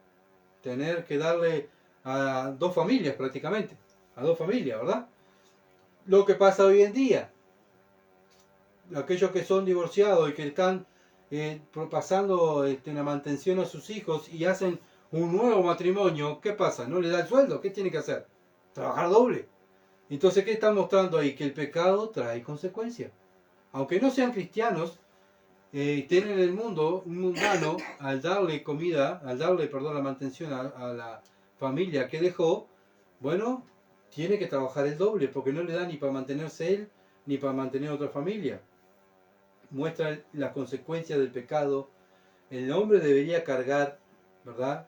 Tener que darle a dos familias prácticamente, a dos familias, ¿verdad? Lo que pasa hoy en día, aquellos que son divorciados y que están pasando una mantención a sus hijos y hacen un nuevo matrimonio, ¿qué pasa? ¿No le da el sueldo? ¿Qué tiene que hacer? Trabajar doble. Entonces, ¿qué está mostrando ahí? Que el pecado trae consecuencias. Aunque no sean cristianos, tienen en el mundo un mundano, al darle comida, al darle, perdón, la mantención a la familia que dejó, bueno, tiene que trabajar el doble, porque no le da ni para mantenerse él, ni para mantener otra familia. Muestra las consecuencias del pecado. El hombre debería cargar, ¿verdad?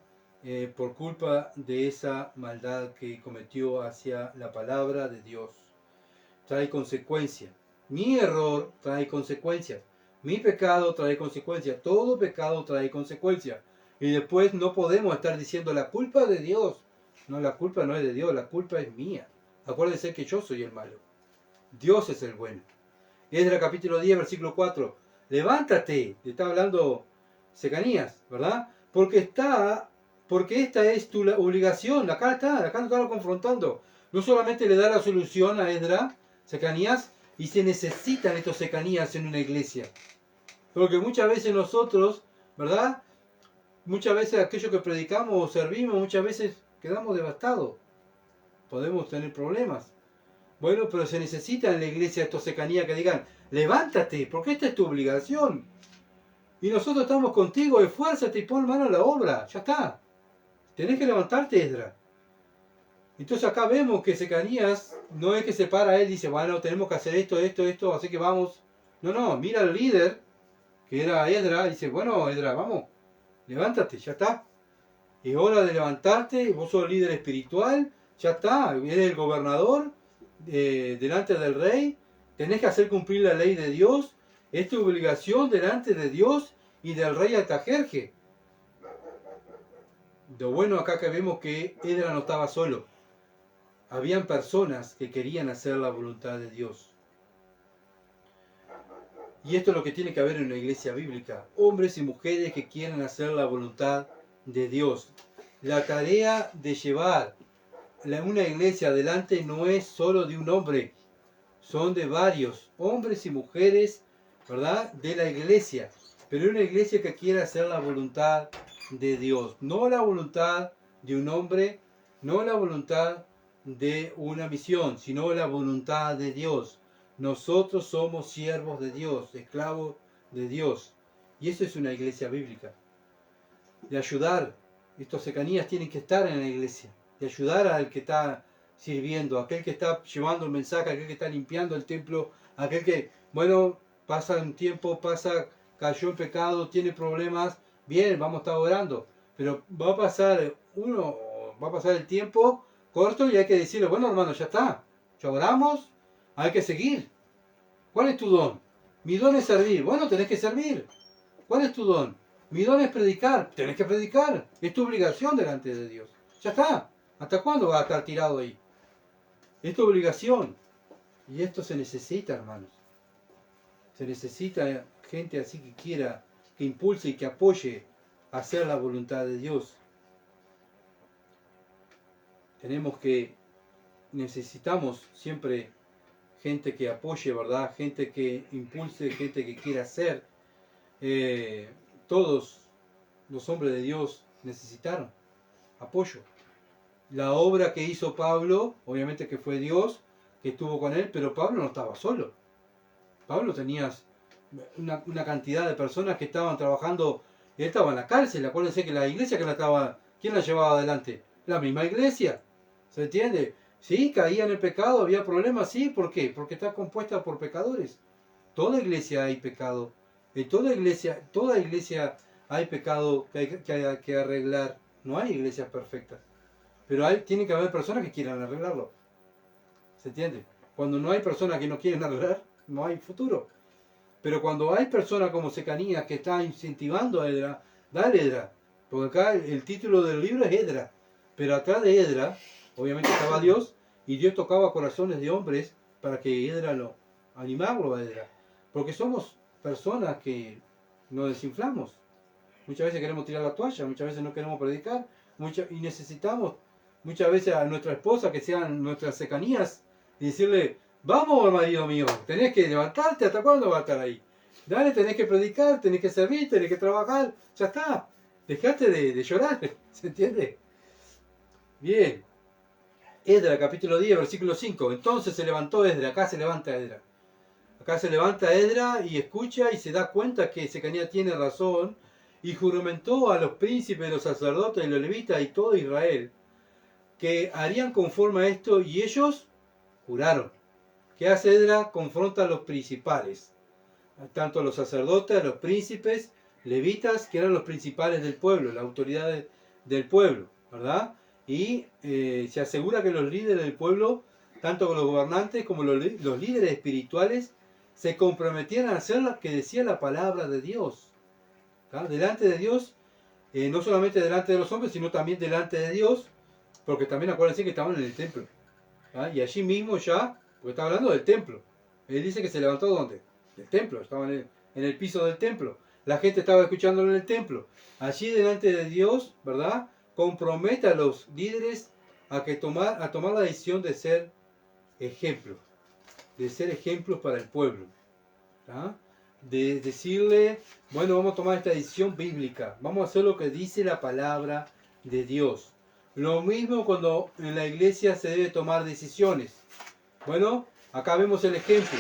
Por culpa de esa maldad que cometió hacia la palabra de Dios. Trae consecuencias. Mi error trae consecuencias. Mi pecado trae consecuencias. Todo pecado trae consecuencias. Y después no podemos estar diciendo la culpa de Dios. No, la culpa no es de Dios, la culpa es mía. Acuérdense que yo soy el malo. Dios es el bueno. Esdras capítulo 10, versículo 4. Levántate, le está hablando Secanías, ¿verdad? Porque esta es tu obligación. Acá no está confrontando. No solamente le da la solución a Esdras, Secanías, y se necesitan estos Secanías en una iglesia. Porque muchas veces nosotros, ¿verdad? Muchas veces aquello que predicamos o servimos, muchas veces quedamos devastados. Podemos tener problemas. Bueno, pero se necesita en la iglesia estos Secanías que digan, levántate, porque esta es tu obligación. Y nosotros estamos contigo, esfuérzate y pon mano a la obra. Ya está. Tenés que levantarte, Esdras. Entonces acá vemos que Secanías no es que se para él y dice, bueno, tenemos que hacer esto, así que vamos. No, mira al líder, que era Esdras, y dice, bueno, Esdras, vamos, levántate, ya está. Es hora de levantarte, vos sos el líder espiritual, ya está, eres el gobernador delante del rey, tenés que hacer cumplir la ley de Dios, es tu obligación delante de Dios y del rey Artajerje. Lo bueno acá que vemos que Esdras no estaba solo. Habían personas que querían hacer la voluntad de Dios. Y esto es lo que tiene que haber en una iglesia bíblica. Hombres y mujeres que quieren hacer la voluntad de Dios. La tarea de llevar una iglesia adelante no es solo de un hombre. Son de varios hombres y mujeres, ¿verdad? De la iglesia. Pero una iglesia que quiera hacer la voluntad de Dios. No la voluntad de un hombre, no la voluntad de una misión, sino la voluntad de Dios. Nosotros somos siervos de Dios, esclavos de Dios. Y eso es una iglesia bíblica. De ayudar, estos Secanías tienen que estar en la iglesia. De ayudar al que está sirviendo, aquel que está llevando el mensaje, aquel que está limpiando el templo, aquel que, bueno, pasa un tiempo, cayó en pecado, tiene problemas, bien, vamos a estar orando. Pero va a pasar el tiempo corto y hay que decirle, bueno hermano, ya está, ya oramos, hay que seguir. ¿Cuál es tu don? Mi don es servir. Bueno, tenés que servir. ¿Cuál es tu don? Mi don es predicar. Tenés que predicar. Es tu obligación delante de Dios. Ya está. ¿Hasta cuándo vas a estar tirado ahí? Es tu obligación. Y esto se necesita, hermanos. Se necesita gente así que quiera, que impulse y que apoye a hacer la voluntad de Dios. Necesitamos siempre gente que apoye, ¿verdad? Gente que impulse, gente que quiera hacer. Todos los hombres de Dios necesitaron apoyo. La obra que hizo Pablo, obviamente que fue Dios que estuvo con él, pero Pablo no estaba solo. Pablo tenía una cantidad de personas que estaban trabajando. Él estaba en la cárcel. Acuérdense que la iglesia ¿quién la llevaba adelante? La misma iglesia. ¿Se entiende? Sí, caía en el pecado, había problemas, sí, ¿por qué? Porque está compuesta por pecadores. Toda iglesia hay pecado. En toda iglesia hay pecado que hay que arreglar. No hay iglesias perfectas. Pero tiene que haber personas que quieran arreglarlo. ¿Se entiende? Cuando no hay personas que no quieren arreglar, no hay futuro. Pero cuando hay personas como Secanías que están incentivando a Esdras, dale Esdras. Porque acá el título del libro es Esdras. Pero atrás de Esdras, obviamente estaba Dios, y Dios tocaba corazones de hombres para que Esdras animarlo a Esdras. Porque somos personas que nos desinflamos. Muchas veces queremos tirar la toalla, muchas veces no queremos predicar, y necesitamos muchas veces a nuestra esposa que sean nuestras Secanías y decirle, vamos marido mío, tenés que levantarte, ¿hasta cuándo vas a estar ahí? Dale, tenés que predicar, tenés que servir, tenés que trabajar, ya está. Dejate de llorar, ¿se entiende? Bien. Esdras, capítulo 10, versículo 5. Entonces se levantó Esdras, acá se levanta Esdras. Acá se levanta Esdras y escucha y se da cuenta que Secanía tiene razón y juramentó a los príncipes, los sacerdotes, los levitas y todo Israel que harían conforme a esto y ellos juraron. ¿Qué hace Esdras? Confronta a los principales, tanto a los sacerdotes, a los príncipes, levitas, que eran los principales del pueblo, la autoridad del pueblo, ¿verdad? Y se asegura que los líderes del pueblo, tanto con los gobernantes como los líderes espirituales, se comprometieran a hacer lo que decía la palabra de Dios. ¿Tá? Delante de Dios, no solamente delante de los hombres, sino también delante de Dios, porque también acuérdense que estaban en el templo. ¿Tá? Y allí mismo ya, porque está hablando del templo. Él dice que se levantó ¿dónde? Del templo, estaban en el piso del templo. La gente estaba escuchándolo en el templo. Allí delante de Dios, ¿verdad? Compromete a los líderes a tomar la decisión de ser ejemplos. De ser ejemplos para el pueblo. ¿Tá? De decirle, bueno, vamos a tomar esta decisión bíblica. Vamos a hacer lo que dice la palabra de Dios. Lo mismo cuando en la iglesia se debe tomar decisiones. Bueno, acá vemos el ejemplo.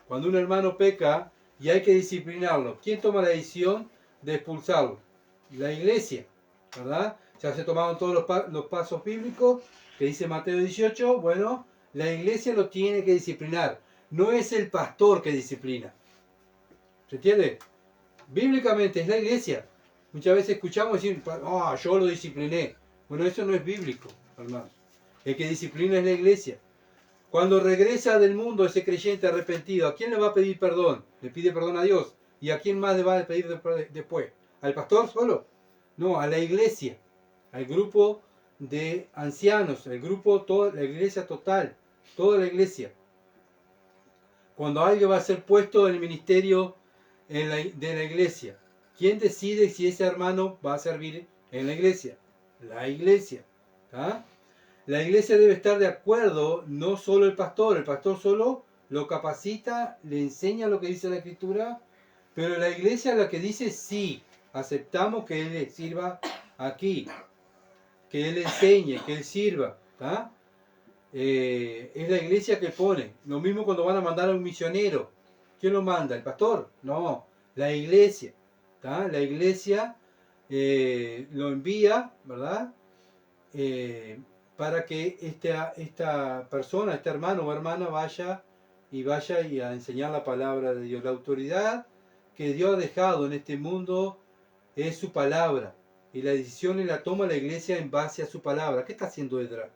Cuando un hermano peca y hay que disciplinarlo, ¿quién toma la decisión de expulsarlo? La iglesia, ¿verdad? Ya se tomaron todos los pasos bíblicos que dice Mateo 18. Bueno, la iglesia lo tiene que disciplinar. No es el pastor que disciplina. ¿Se entiende? Bíblicamente es la iglesia. Muchas veces escuchamos decir, yo lo discipliné. Bueno, eso no es bíblico, hermanos. El que disciplina es la iglesia. Cuando regresa del mundo ese creyente arrepentido, ¿a quién le va a pedir perdón? Le pide perdón a Dios. ¿Y a quién más le va a pedir después? ¿Al pastor solo? No, a la iglesia. Al grupo de ancianos, el grupo, toda la iglesia total, toda la iglesia. Cuando alguien va a ser puesto en el ministerio de la iglesia, ¿quién decide si ese hermano va a servir en la iglesia? La iglesia. ¿Tá? La iglesia debe estar de acuerdo, no solo el pastor solo lo capacita, le enseña lo que dice la escritura, pero la iglesia es la que dice sí, aceptamos que él sirva aquí, que él enseñe, que él sirva. ¿Tá? Es la iglesia que pone. Lo mismo cuando van a mandar a un misionero. ¿Quién lo manda? ¿El pastor? No, la iglesia. ¿Tá? La iglesia lo envía, ¿verdad? Para que esta persona, este hermano o hermana vaya y a enseñar la palabra de Dios. La autoridad que Dios ha dejado en este mundo es su palabra. Y la decisión la toma la iglesia en base a su palabra. ¿Qué está haciendo Esdras?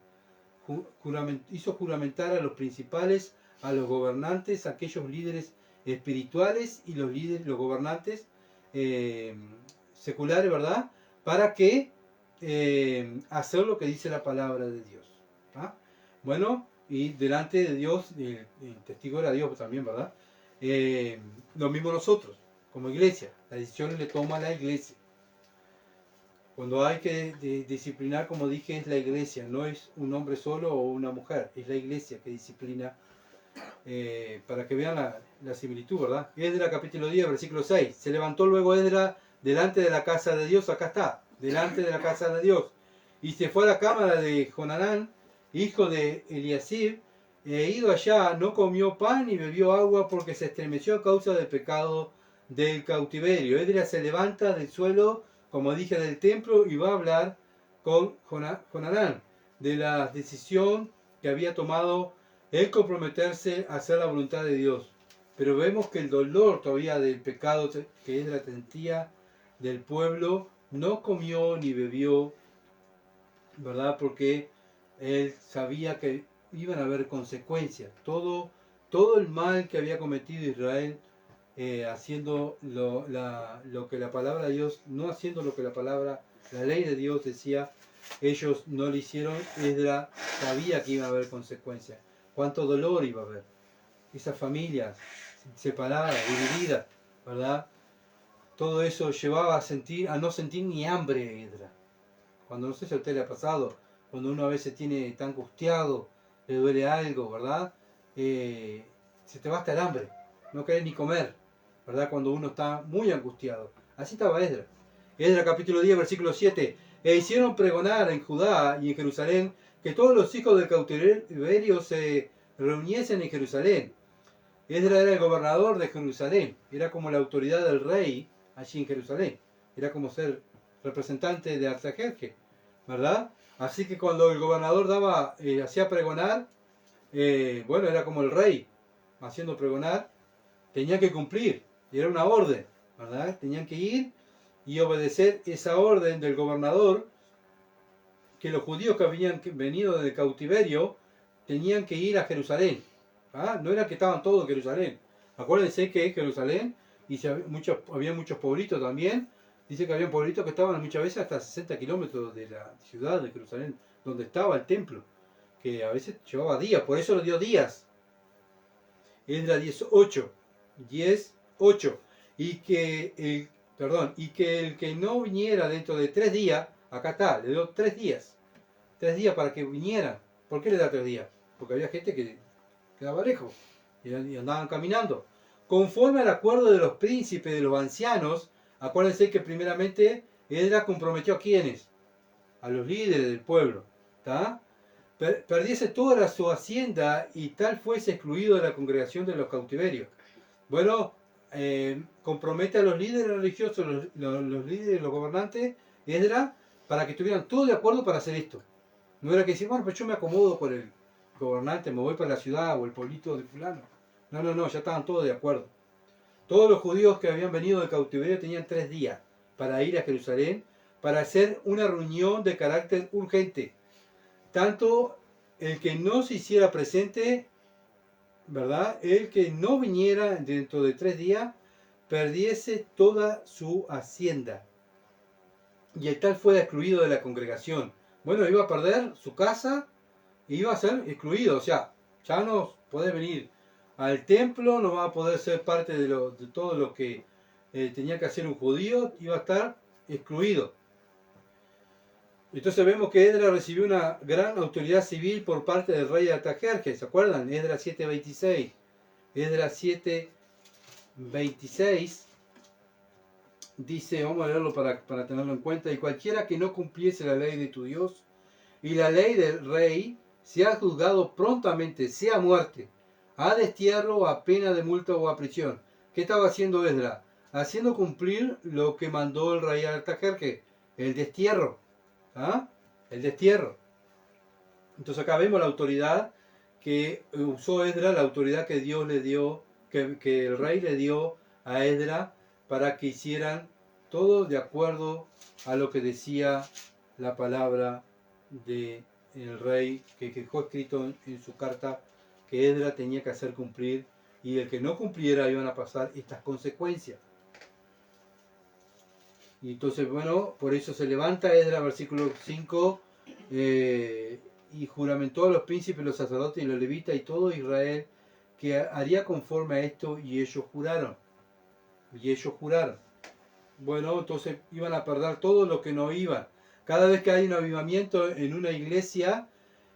Hizo juramentar a los principales, a los gobernantes, a aquellos líderes espirituales y los gobernantes seculares, ¿verdad? Para que hacer lo que dice la palabra de Dios. ¿Ah? Bueno, y delante de Dios, el testigo era Dios también, ¿verdad? Lo mismo nosotros, como iglesia, la decisión le toma la iglesia. Cuando hay que disciplinar, como dije, es la iglesia, no es un hombre solo o una mujer, es la iglesia que disciplina, para que vean la similitud, ¿verdad? Esdras capítulo 10, versículo 6. Se levantó luego Esdras delante de la casa de Dios, acá está, delante de la casa de Dios, y se fue a la cámara de Jonadán, hijo de Eliasib, e ido allá, no comió pan ni bebió agua porque se estremeció a causa del pecado del cautiverio. Esdras se levanta del suelo, como dije, del templo, y va a hablar con Jonadán de la decisión que había tomado el comprometerse a hacer la voluntad de Dios. Pero vemos que el dolor todavía del pecado que Esdras sentía del pueblo, no comió ni bebió, ¿verdad? Porque él sabía que iban a haber consecuencias. Todo el mal que había cometido Israel, haciendo lo que la palabra de Dios, no haciendo lo que la ley de Dios decía, ellos no lo hicieron. Esdras sabía que iba a haber consecuencias. Cuánto dolor iba a haber. Esas familias separadas, divididas, ¿verdad? Todo eso llevaba a no sentir ni hambre, Esdras. Cuando, no sé si a usted le ha pasado, cuando uno a veces está angustiado, le duele algo, ¿verdad? Se te va hasta el hambre, no querés ni comer, ¿verdad? Cuando uno está muy angustiado. Así estaba Esdras. Esdras capítulo 10, versículo 7. E hicieron pregonar en Judá y en Jerusalén que todos los hijos del cautiverio se reuniesen en Jerusalén. Esdras era el gobernador de Jerusalén, era como la autoridad del rey allí en Jerusalén, era como ser representante de Artajerjes, ¿verdad? Así que cuando el gobernador hacía pregonar, bueno, era como el rey haciendo pregonar, tenía que cumplir, y era una orden, ¿verdad? Tenían que ir y obedecer esa orden del gobernador, que los judíos que habían venido del cautiverio tenían que ir a Jerusalén. ¿Ah? No era que estaban todos en Jerusalén. Acuérdense que en Jerusalén había muchos pueblitos también. Dice que había pueblitos que estaban muchas veces hasta 60 kilómetros de la ciudad de Jerusalén, donde estaba el templo, que a veces llevaba días, por eso lo dio días. Esdras 10:8. 10:8. Y que el que no viniera dentro de 3 días, acá está, le dio 3 días. 3 días para que vinieran. ¿Por qué le da 3 días? Porque había gente que quedaba lejos y andaban caminando. Conforme al acuerdo de los príncipes, de los ancianos, acuérdense que primeramente Esdras comprometió a quienes, a los líderes del pueblo, ¿tá? Perdiese toda su hacienda y tal fuese excluido de la congregación de los cautiverios. Bueno, compromete a los líderes religiosos, los líderes, los gobernantes, Esdras, para que estuvieran todos de acuerdo para hacer esto. No era que decir, bueno, pues yo me acomodo por el gobernante, me voy para la ciudad o el pueblito de fulano. No, ya estaban todos de acuerdo. Todos los judíos que habían venido del cautiverio tenían 3 días para ir a Jerusalén, para hacer una reunión de carácter urgente. Tanto el que no se hiciera presente, ¿verdad? El que no viniera dentro de 3 días, perdiese toda su hacienda. Y el tal fue excluido de la congregación. Bueno, iba a perder su casa, iba a ser excluido. O sea, ya no podés venir al templo, no va a poder ser parte de todo lo que tenía que hacer un judío, iba a estar excluido. Entonces vemos que Esdras recibió una gran autoridad civil por parte del rey de Artajerjes, ¿se acuerdan? Esdras 7:26. Esdras 7:26 dice, vamos a leerlo para tenerlo en cuenta, y cualquiera que no cumpliese la ley de tu Dios y la ley del rey, sea juzgado prontamente, sea muerte, a destierro, a pena de multa o a prisión. ¿Qué estaba haciendo Esdras? Haciendo cumplir lo que mandó el rey Artajerjes, el destierro. ¿Ah? El destierro. Entonces acá vemos la autoridad que usó Esdras, la autoridad que Dios le dio, que el rey le dio a Esdras para que hicieran todo de acuerdo a lo que decía la palabra del rey, que dejó escrito en su carta que Esdras tenía que hacer cumplir, y el que no cumpliera iban a pasar estas consecuencias. Y entonces, bueno, por eso se levanta Esdras, versículo 5, y juramentó a los príncipes, los sacerdotes y los levitas y todo Israel que haría conforme a esto, y ellos juraron. Bueno, entonces iban a perder todo lo que no iban. Cada vez que hay un avivamiento en una iglesia,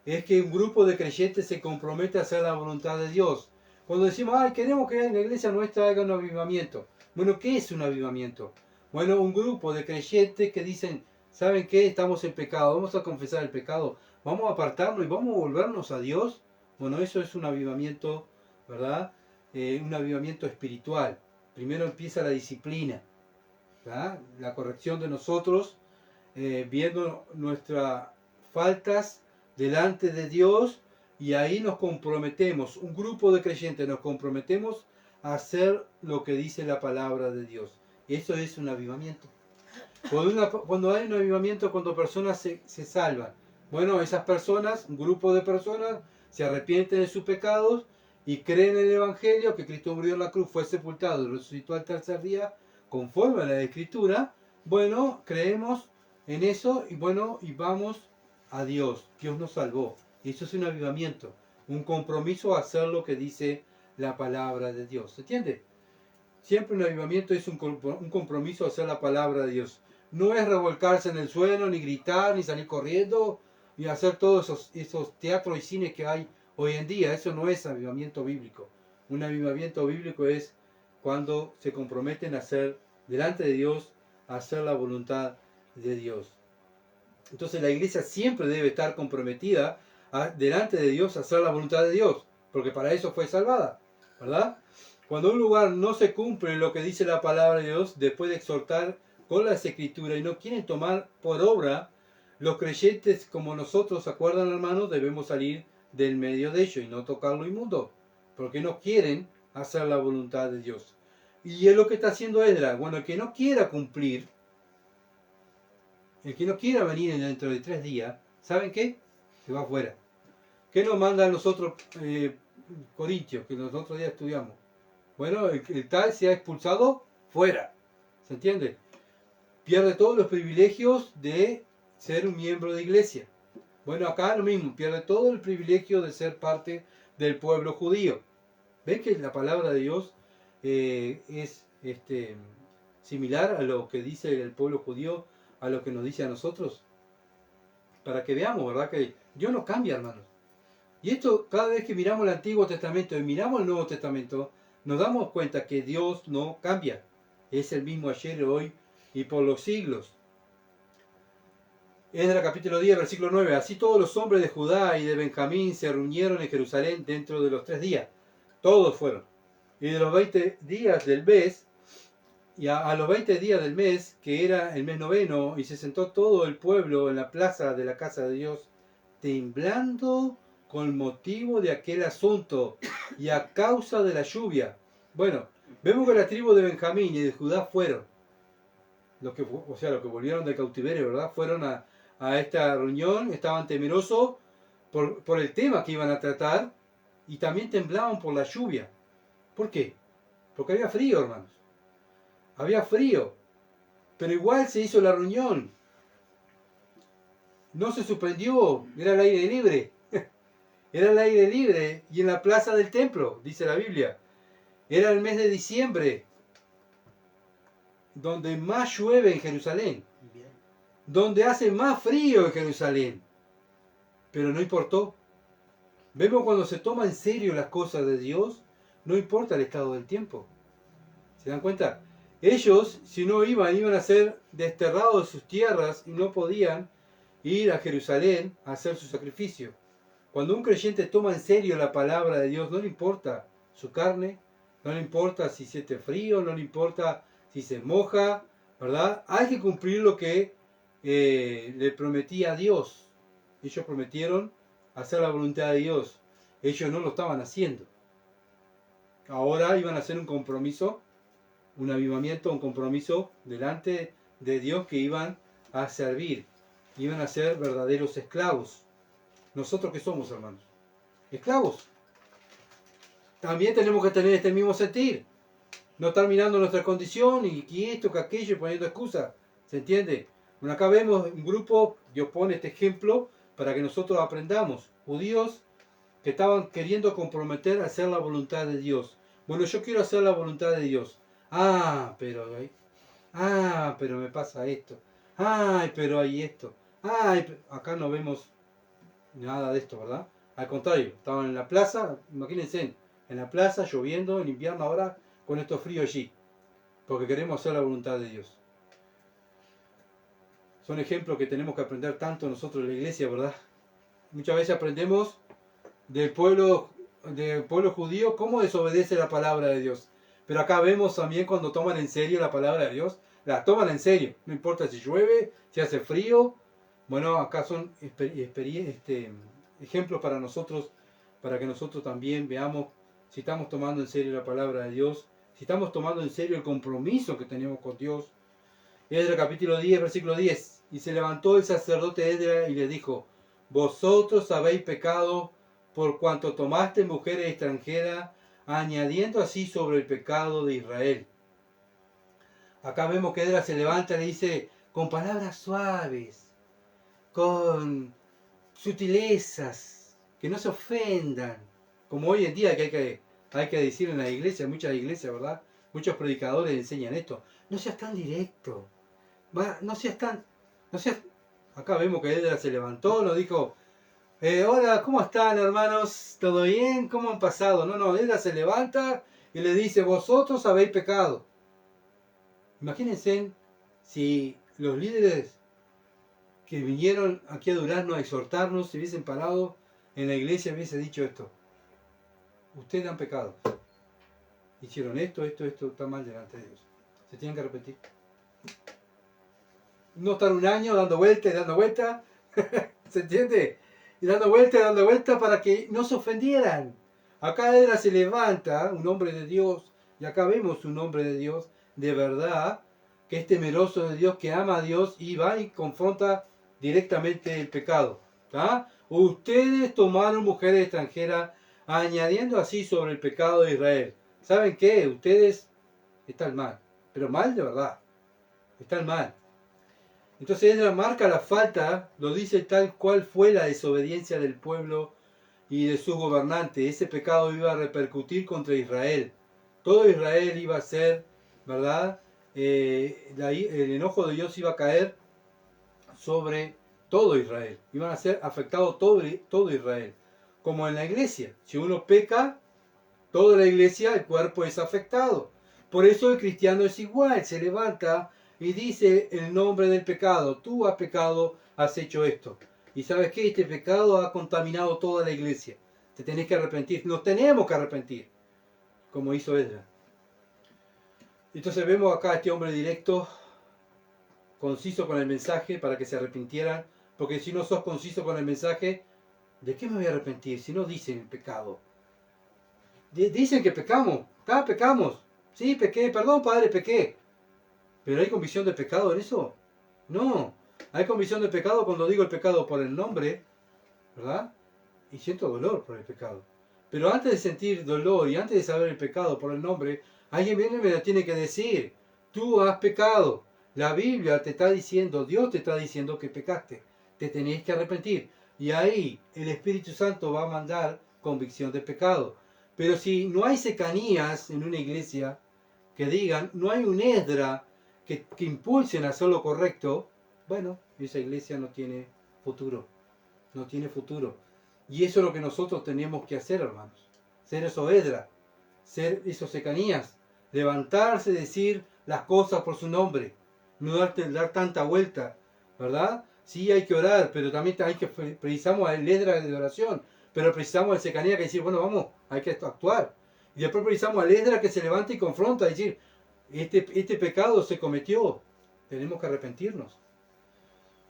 es que un grupo de creyentes se compromete a hacer la voluntad de Dios. Cuando decimos, ay, queremos que en la iglesia nuestra haga un avivamiento. Bueno, ¿qué es un avivamiento? Bueno, un grupo de creyentes que dicen, ¿saben qué? Estamos en pecado, vamos a confesar el pecado, vamos a apartarnos y vamos a volvernos a Dios. Bueno, eso es un avivamiento, ¿verdad? Un avivamiento espiritual. Primero empieza la disciplina, ¿verdad? La corrección de nosotros, viendo nuestras faltas delante de Dios, y ahí nos comprometemos, un grupo de creyentes nos comprometemos a hacer lo que dice la palabra de Dios. Eso es un avivamiento. Cuando hay un avivamiento, cuando personas se salvan, bueno, esas personas, un grupo de personas, se arrepienten de sus pecados y creen en el Evangelio, que Cristo murió en la cruz, fue sepultado y resucitó al tercer día, conforme a la Escritura. Bueno, creemos en eso y bueno, y vamos a Dios. Dios nos salvó. Eso es un avivamiento, un compromiso a hacer lo que dice la palabra de Dios. ¿Se entiende? Siempre un avivamiento es un compromiso a hacer la palabra de Dios. No es revolcarse en el suelo, ni gritar, ni salir corriendo, y hacer todos esos teatros y cines que hay hoy en día. Eso no es avivamiento bíblico. Un avivamiento bíblico es cuando se comprometen a hacer delante de Dios, a hacer la voluntad de Dios. Entonces la iglesia siempre debe estar comprometida delante de Dios a hacer la voluntad de Dios, porque para eso fue salvada, ¿verdad? Cuando un lugar no se cumple lo que dice la palabra de Dios, después de exhortar con las escrituras y no quieren tomar por obra, los creyentes como nosotros, ¿se acuerdan, hermanos? Debemos salir del medio de ellos y no tocar lo inmundo, porque no quieren hacer la voluntad de Dios. Y es lo que está haciendo Esdras. Bueno, el que no quiera cumplir, el que no quiera venir dentro de 3 días, ¿saben qué? Se va afuera. ¿Qué nos manda a nosotros Corintios, que los otros días estudiamos? Bueno, el tal se ha expulsado fuera. ¿Se entiende? Pierde todos los privilegios de ser un miembro de iglesia. Bueno, acá lo mismo, pierde todo el privilegio de ser parte del pueblo judío. ¿Ven que la palabra de Dios es similar a lo que dice el pueblo judío, a lo que nos dice a nosotros? Para que veamos, ¿verdad? Que Dios no cambia, hermanos. Y esto, cada vez que miramos el Antiguo Testamento y miramos el Nuevo Testamento, nos damos cuenta que Dios no cambia. Es el mismo ayer, hoy y por los siglos. Esdras capítulo 10, versículo 9. Así todos los hombres de Judá y de Benjamín se reunieron en Jerusalén dentro de los 3 días. Todos fueron. Y de los 20 días del mes, y a los 20 días del mes, que era el mes noveno, y se sentó todo el pueblo en la plaza de la casa de Dios, temblando con motivo de aquel asunto y a causa de la lluvia. Bueno, vemos que la tribu de Benjamín y de Judá fueron, los que volvieron del cautiverio, ¿verdad? Fueron a esta reunión, estaban temerosos por el tema que iban a tratar y también temblaban por la lluvia. ¿Por qué? Porque había frío, hermanos. Había frío, pero igual se hizo la reunión. No se suspendió, era el aire libre. Era el aire libre y en la plaza del templo, dice la Biblia. Era el mes de diciembre, donde más llueve en Jerusalén, donde hace más frío en Jerusalén. Pero no importó. Vemos cuando se toma en serio las cosas de Dios, no importa el estado del tiempo. ¿Se dan cuenta? Ellos, si no iban a ser desterrados de sus tierras y no podían ir a Jerusalén a hacer su sacrificio. Cuando un creyente toma en serio la palabra de Dios, no le importa su carne, no le importa si siente frío, no le importa si se moja, ¿verdad? Hay que cumplir lo que le prometía a Dios. Ellos prometieron hacer la voluntad de Dios. Ellos no lo estaban haciendo. Ahora iban a hacer un compromiso, un avivamiento, un compromiso delante de Dios que iban a servir. Iban a ser verdaderos esclavos. ¿Nosotros qué somos, hermanos? Esclavos. También tenemos que tener este mismo sentir. No estar mirando nuestra condición y esto, que aquello, poniendo excusas. ¿Se entiende? Bueno, acá vemos un grupo, Dios pone este ejemplo para que nosotros aprendamos. Judíos que estaban queriendo comprometer a hacer la voluntad de Dios. Bueno, yo quiero hacer la voluntad de Dios. Pero me pasa esto. Pero hay esto. Acá no vemos nada de esto, ¿verdad? Al contrario, estaban en la plaza, imagínense, en la plaza, lloviendo, en invierno ahora, con estos fríos allí, porque queremos hacer la voluntad de Dios. Son ejemplos que tenemos que aprender tanto nosotros en la iglesia, ¿verdad? Muchas veces aprendemos del pueblo judío cómo desobedece la palabra de Dios. Pero acá vemos también cuando toman en serio la palabra de Dios, la toman en serio, no importa si llueve, si hace frío. Bueno, acá son ejemplos para nosotros, para que nosotros también veamos si estamos tomando en serio la palabra de Dios, si estamos tomando en serio el compromiso que tenemos con Dios. Esdras capítulo 10, versículo 10. Y se levantó el sacerdote Esdras y le dijo: vosotros habéis pecado por cuanto tomaste mujeres extranjeras, añadiendo así sobre el pecado de Israel. Acá vemos que Esdras se levanta y le dice con palabras suaves, con sutilezas, que no se ofendan, como hoy en día que hay que decir en la iglesia, muchas iglesias, ¿verdad? Muchos predicadores enseñan esto. No seas tan directo, Acá vemos que Esdras se levantó, nos dijo: hola, ¿cómo están, hermanos? ¿Todo bien? ¿Cómo han pasado? No, Esdras se levanta y le dice: vosotros habéis pecado. Imagínense Si los líderes que vinieron aquí a Durazno a exhortarnos se hubiesen parado en la iglesia, hubiese dicho esto: ustedes han pecado, hicieron esto, está mal delante de Dios, se tienen que arrepentir. No estar un año dando vuelta y dando vuelta, ¿se entiende? Y dando vuelta para que no se ofendieran. Acá Edra se levanta, un hombre de Dios, y acá vemos un hombre de Dios de verdad, que es temeroso de Dios, que ama a Dios, y va y confronta directamente el pecado. ¿Tá? Ustedes tomaron mujeres extranjeras, añadiendo así sobre el pecado de Israel. ¿Saben qué? Ustedes están mal, pero mal de verdad, están mal. Entonces Esdras marca la falta, lo dice tal cual fue la desobediencia del pueblo y de sus gobernantes. Ese pecado iba a repercutir contra Israel. Todo Israel iba a ser, ¿verdad? El enojo de Dios iba a caer sobre todo Israel. Iban a ser afectados todo Israel. Como en la iglesia. Si uno peca, toda la iglesia, el cuerpo es afectado. Por eso el cristiano es igual, se levanta y dice el nombre del pecado: tú has pecado, has hecho esto. Y sabes qué, este pecado ha contaminado toda la iglesia. Te tenés que arrepentir, nos tenemos que arrepentir, como hizo Esdras. Entonces vemos acá a este hombre directo, conciso con el mensaje para que se arrepintieran, porque si no sos conciso con el mensaje, ¿de qué me voy a arrepentir si no dicen el pecado? Dicen que pecamos, pecamos. Sí, pequé, perdón padre, pequé. ¿Pero hay convicción de pecado en eso? No. Hay convicción de pecado cuando digo el pecado por el nombre, ¿verdad? Y siento dolor por el pecado. Pero antes de sentir dolor y antes de saber el pecado por el nombre, alguien viene y me lo tiene que decir: tú has pecado. La Biblia te está diciendo, Dios te está diciendo que pecaste. Te tenés que arrepentir. Y ahí el Espíritu Santo va a mandar convicción de pecado. Pero si no hay cercanías en una iglesia que digan, no hay un Esdras que impulsen a hacer lo correcto, bueno, esa iglesia no tiene futuro. No tiene futuro. Y eso es lo que nosotros tenemos que hacer, hermanos. Ser esos Esdras, ser esos Secanías, levantarse, decir las cosas por su nombre, no dar tanta vuelta, ¿verdad? Sí hay que orar, pero también precisamos al Esdras de oración, pero precisamos al Secanía que decir, bueno, vamos, hay que actuar. Y después precisamos al Esdras que se levanta y confronta, y decir, este pecado se cometió, tenemos que arrepentirnos.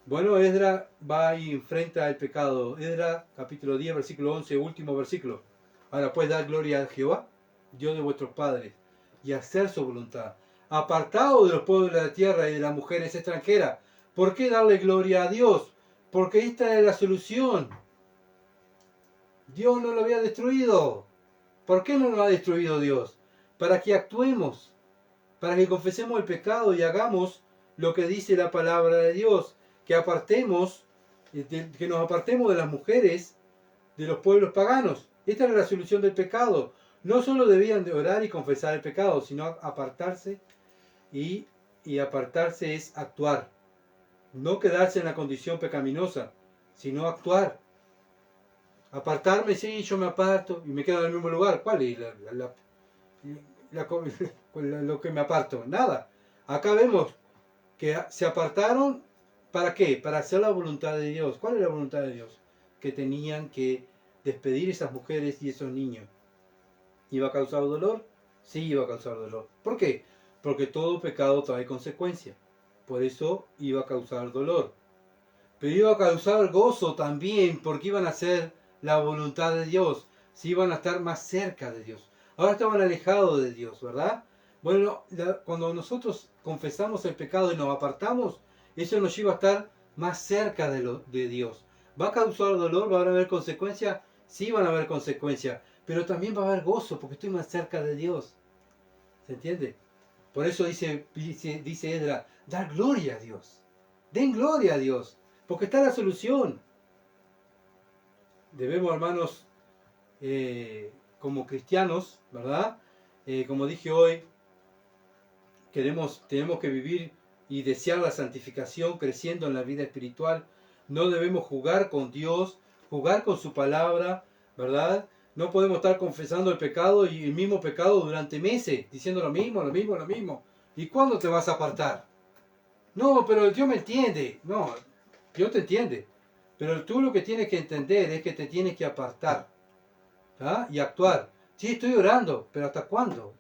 Bueno, Esdras va y enfrenta el pecado. Esdras, capítulo 10, versículo 11, último versículo. Ahora pues dar gloria a Jehová, Dios de vuestros padres, y hacer su voluntad. Apartado de los pueblos de la tierra y de las mujeres extranjeras. ¿Por qué darle gloria a Dios? Porque esta es la solución. Dios no lo había destruido. ¿Por qué no lo ha destruido Dios? Para que actuemos, para que confesemos el pecado y hagamos lo que dice la palabra de Dios. Que nos apartemos de las mujeres de los pueblos paganos. Esta era la solución del pecado. No solo debían de orar y confesar el pecado, sino apartarse, y apartarse es actuar. No quedarse en la condición pecaminosa, sino actuar. Apartarme, sí, yo me aparto y me quedo en el mismo lugar. ¿Cuál es lo que me aparto? Nada. Acá vemos que se apartaron. ¿Para qué? Para hacer la voluntad de Dios. ¿Cuál es la voluntad de Dios? Que tenían que despedir esas mujeres y esos niños. ¿Iba a causar dolor? Sí, iba a causar dolor. ¿Por qué? Porque todo pecado trae consecuencias. Por eso iba a causar dolor. Pero iba a causar gozo también, porque iban a hacer la voluntad de Dios. Si iban a estar más cerca de Dios. Ahora estaban alejados de Dios, ¿verdad? Bueno, cuando nosotros confesamos el pecado y nos apartamos, eso nos lleva a estar más cerca de Dios. ¿Va a causar dolor? ¿Va a haber consecuencias? Sí van a haber consecuencias, pero también va a haber gozo porque estoy más cerca de Dios. ¿Se entiende? Por eso dice Esdras, dar gloria a Dios. Den gloria a Dios, porque está la solución. Debemos, hermanos, como cristianos, ¿verdad? Como dije hoy, tenemos que vivir y desear la santificación, creciendo en la vida espiritual. No debemos jugar con Dios, jugar con su palabra, ¿verdad? No podemos estar confesando el pecado y el mismo pecado durante meses, diciendo lo mismo. ¿Y cuándo te vas a apartar? No, pero Dios me entiende. No, Dios te entiende. Pero tú lo que tienes que entender es que te tienes que apartar, ¿ah? Y actuar. Sí, estoy orando, pero ¿hasta cuándo?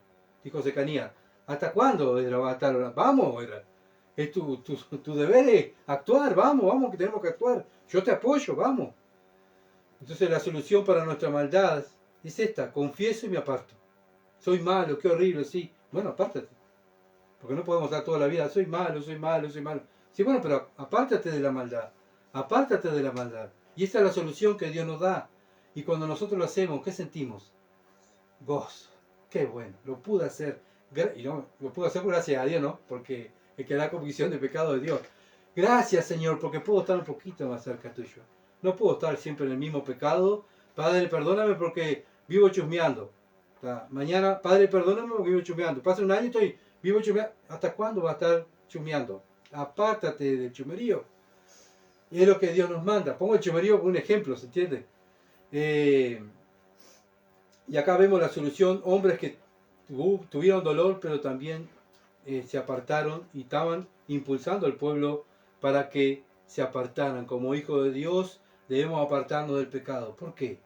Dijo Secanía. ¿Hasta cuándo Edra va a estar orando? Vamos, Edra. Es tu deber es actuar, vamos, que tenemos que actuar. Yo te apoyo, vamos. Entonces la solución para nuestra maldad es esta: confieso y me aparto. Soy malo, qué horrible, sí. Bueno, apártate. Porque no podemos dar toda la vida, soy malo, soy malo, soy malo. Sí, bueno, pero apártate de la maldad. Apártate de la maldad. Y esta es la solución que Dios nos da. Y cuando nosotros lo hacemos, ¿qué sentimos? Gozo. Qué bueno, lo pude hacer. Y no, lo pude hacer gracias a Dios, ¿no? Porque el que da convicción de pecado de Dios. Gracias, Señor, porque puedo estar un poquito más cerca tuyo. No puedo estar siempre en el mismo pecado. Padre, perdóname porque vivo chusmeando. Mañana, Padre, perdóname porque vivo chusmeando. Pasa un año y estoy vivo chusmeando. ¿Hasta cuándo va a estar chusmeando? Apártate del chumerío. Y es lo que Dios nos manda. Pongo el chumerío como un ejemplo, ¿se entiende? Y acá vemos la solución: hombres que tuvieron dolor, pero también se apartaron y estaban impulsando al pueblo para que se apartaran. Como hijos de Dios debemos apartarnos del pecado. ¿Por qué?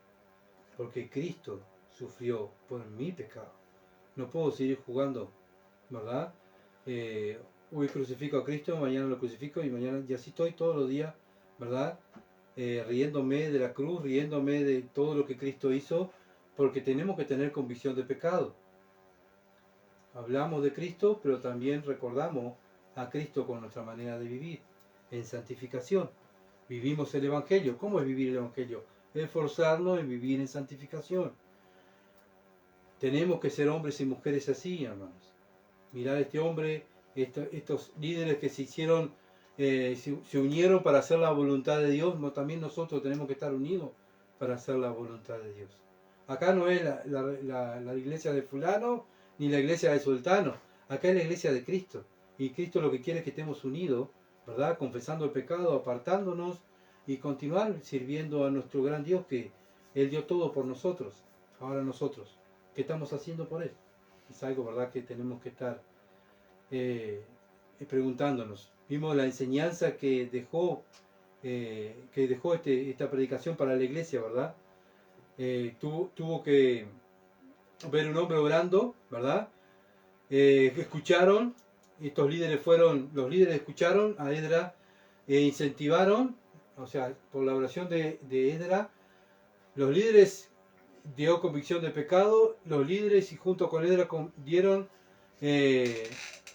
Porque Cristo sufrió por mi pecado. No puedo seguir jugando, ¿verdad? Hoy crucifico a Cristo, mañana lo crucifico y mañana, y así estoy todos los días, ¿verdad? Riéndome de la cruz, riéndome de todo lo que Cristo hizo, porque tenemos que tener convicción de pecado. Hablamos de Cristo, pero también recordamos a Cristo con nuestra manera de vivir, en santificación. Vivimos el Evangelio. ¿Cómo es vivir el Evangelio? Esforzarnos en vivir en santificación. Tenemos que ser hombres y mujeres así, hermanos. Mirar a este hombre, estos líderes que se hicieron, se unieron para hacer la voluntad de Dios. También nosotros tenemos que estar unidos para hacer la voluntad de Dios. Acá no es la iglesia de fulano ni la iglesia de sultano. Acá es la iglesia de Cristo. Y Cristo lo que quiere es que estemos unidos, ¿verdad? Confesando el pecado, apartándonos y continuar sirviendo a nuestro gran Dios, que Él dio todo por nosotros. Ahora nosotros, ¿qué estamos haciendo por Él? Es algo, ¿verdad?, que tenemos que estar preguntándonos. Vimos la enseñanza que dejó esta predicación para la iglesia, ¿verdad? Tuvo que ver un hombre orando, ¿verdad? Escucharon, los líderes escucharon a Edra e incentivaron, o sea, por la oración de Edra, los líderes dio convicción de pecado, los líderes y junto con Edra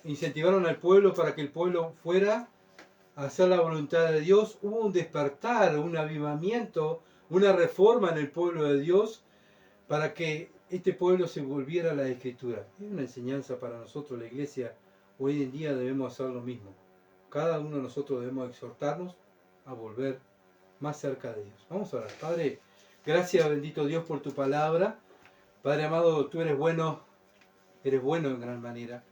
incentivaron al pueblo para que el pueblo fuera a hacer la voluntad de Dios. Hubo un despertar, un avivamiento, una reforma en el pueblo de Dios para que este pueblo se volviera a la Escritura. Es una enseñanza para nosotros, la iglesia. Hoy en día debemos hacer lo mismo. Cada uno de nosotros debemos exhortarnos a volver más cerca de Dios. Vamos a orar. Padre, gracias, bendito Dios, por tu palabra. Padre amado, tú eres bueno en gran manera.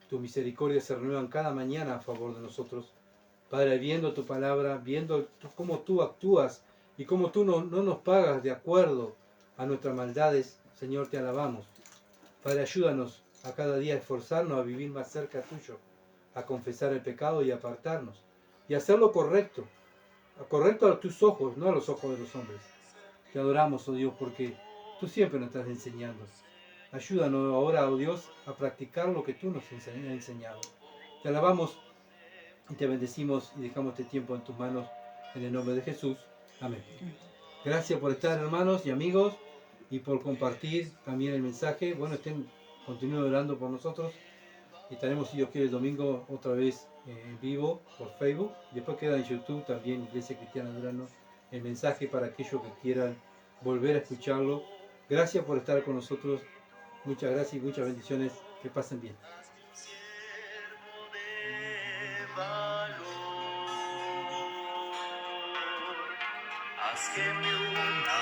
Tu misericordia se renuevan cada mañana a favor de nosotros. Padre, viendo tu palabra, viendo cómo tú actúas y cómo tú no nos pagas de acuerdo a nuestras maldades, Señor, te alabamos. Padre, ayúdanos a cada día a esforzarnos a vivir más cerca tuyo, a confesar el pecado y apartarnos, y hacerlo correcto a tus ojos, no a los ojos de los hombres. Te adoramos, oh Dios, porque tú siempre nos estás enseñando. Ayúdanos ahora, oh Dios, a practicar lo que tú nos has enseñado. Te alabamos y te bendecimos y dejamos este tiempo en tus manos, en el nombre de Jesús. Amén. Gracias por estar, hermanos y amigos, y por compartir también el mensaje. Bueno, continúen orando por nosotros. Y estaremos, si Dios quiere, el domingo otra vez en vivo por Facebook. Después queda en YouTube también, Iglesia Cristiana Durano, el mensaje para aquellos que quieran volver a escucharlo. Gracias por estar con nosotros. Muchas gracias y muchas bendiciones. Que pasen bien. Haz que me una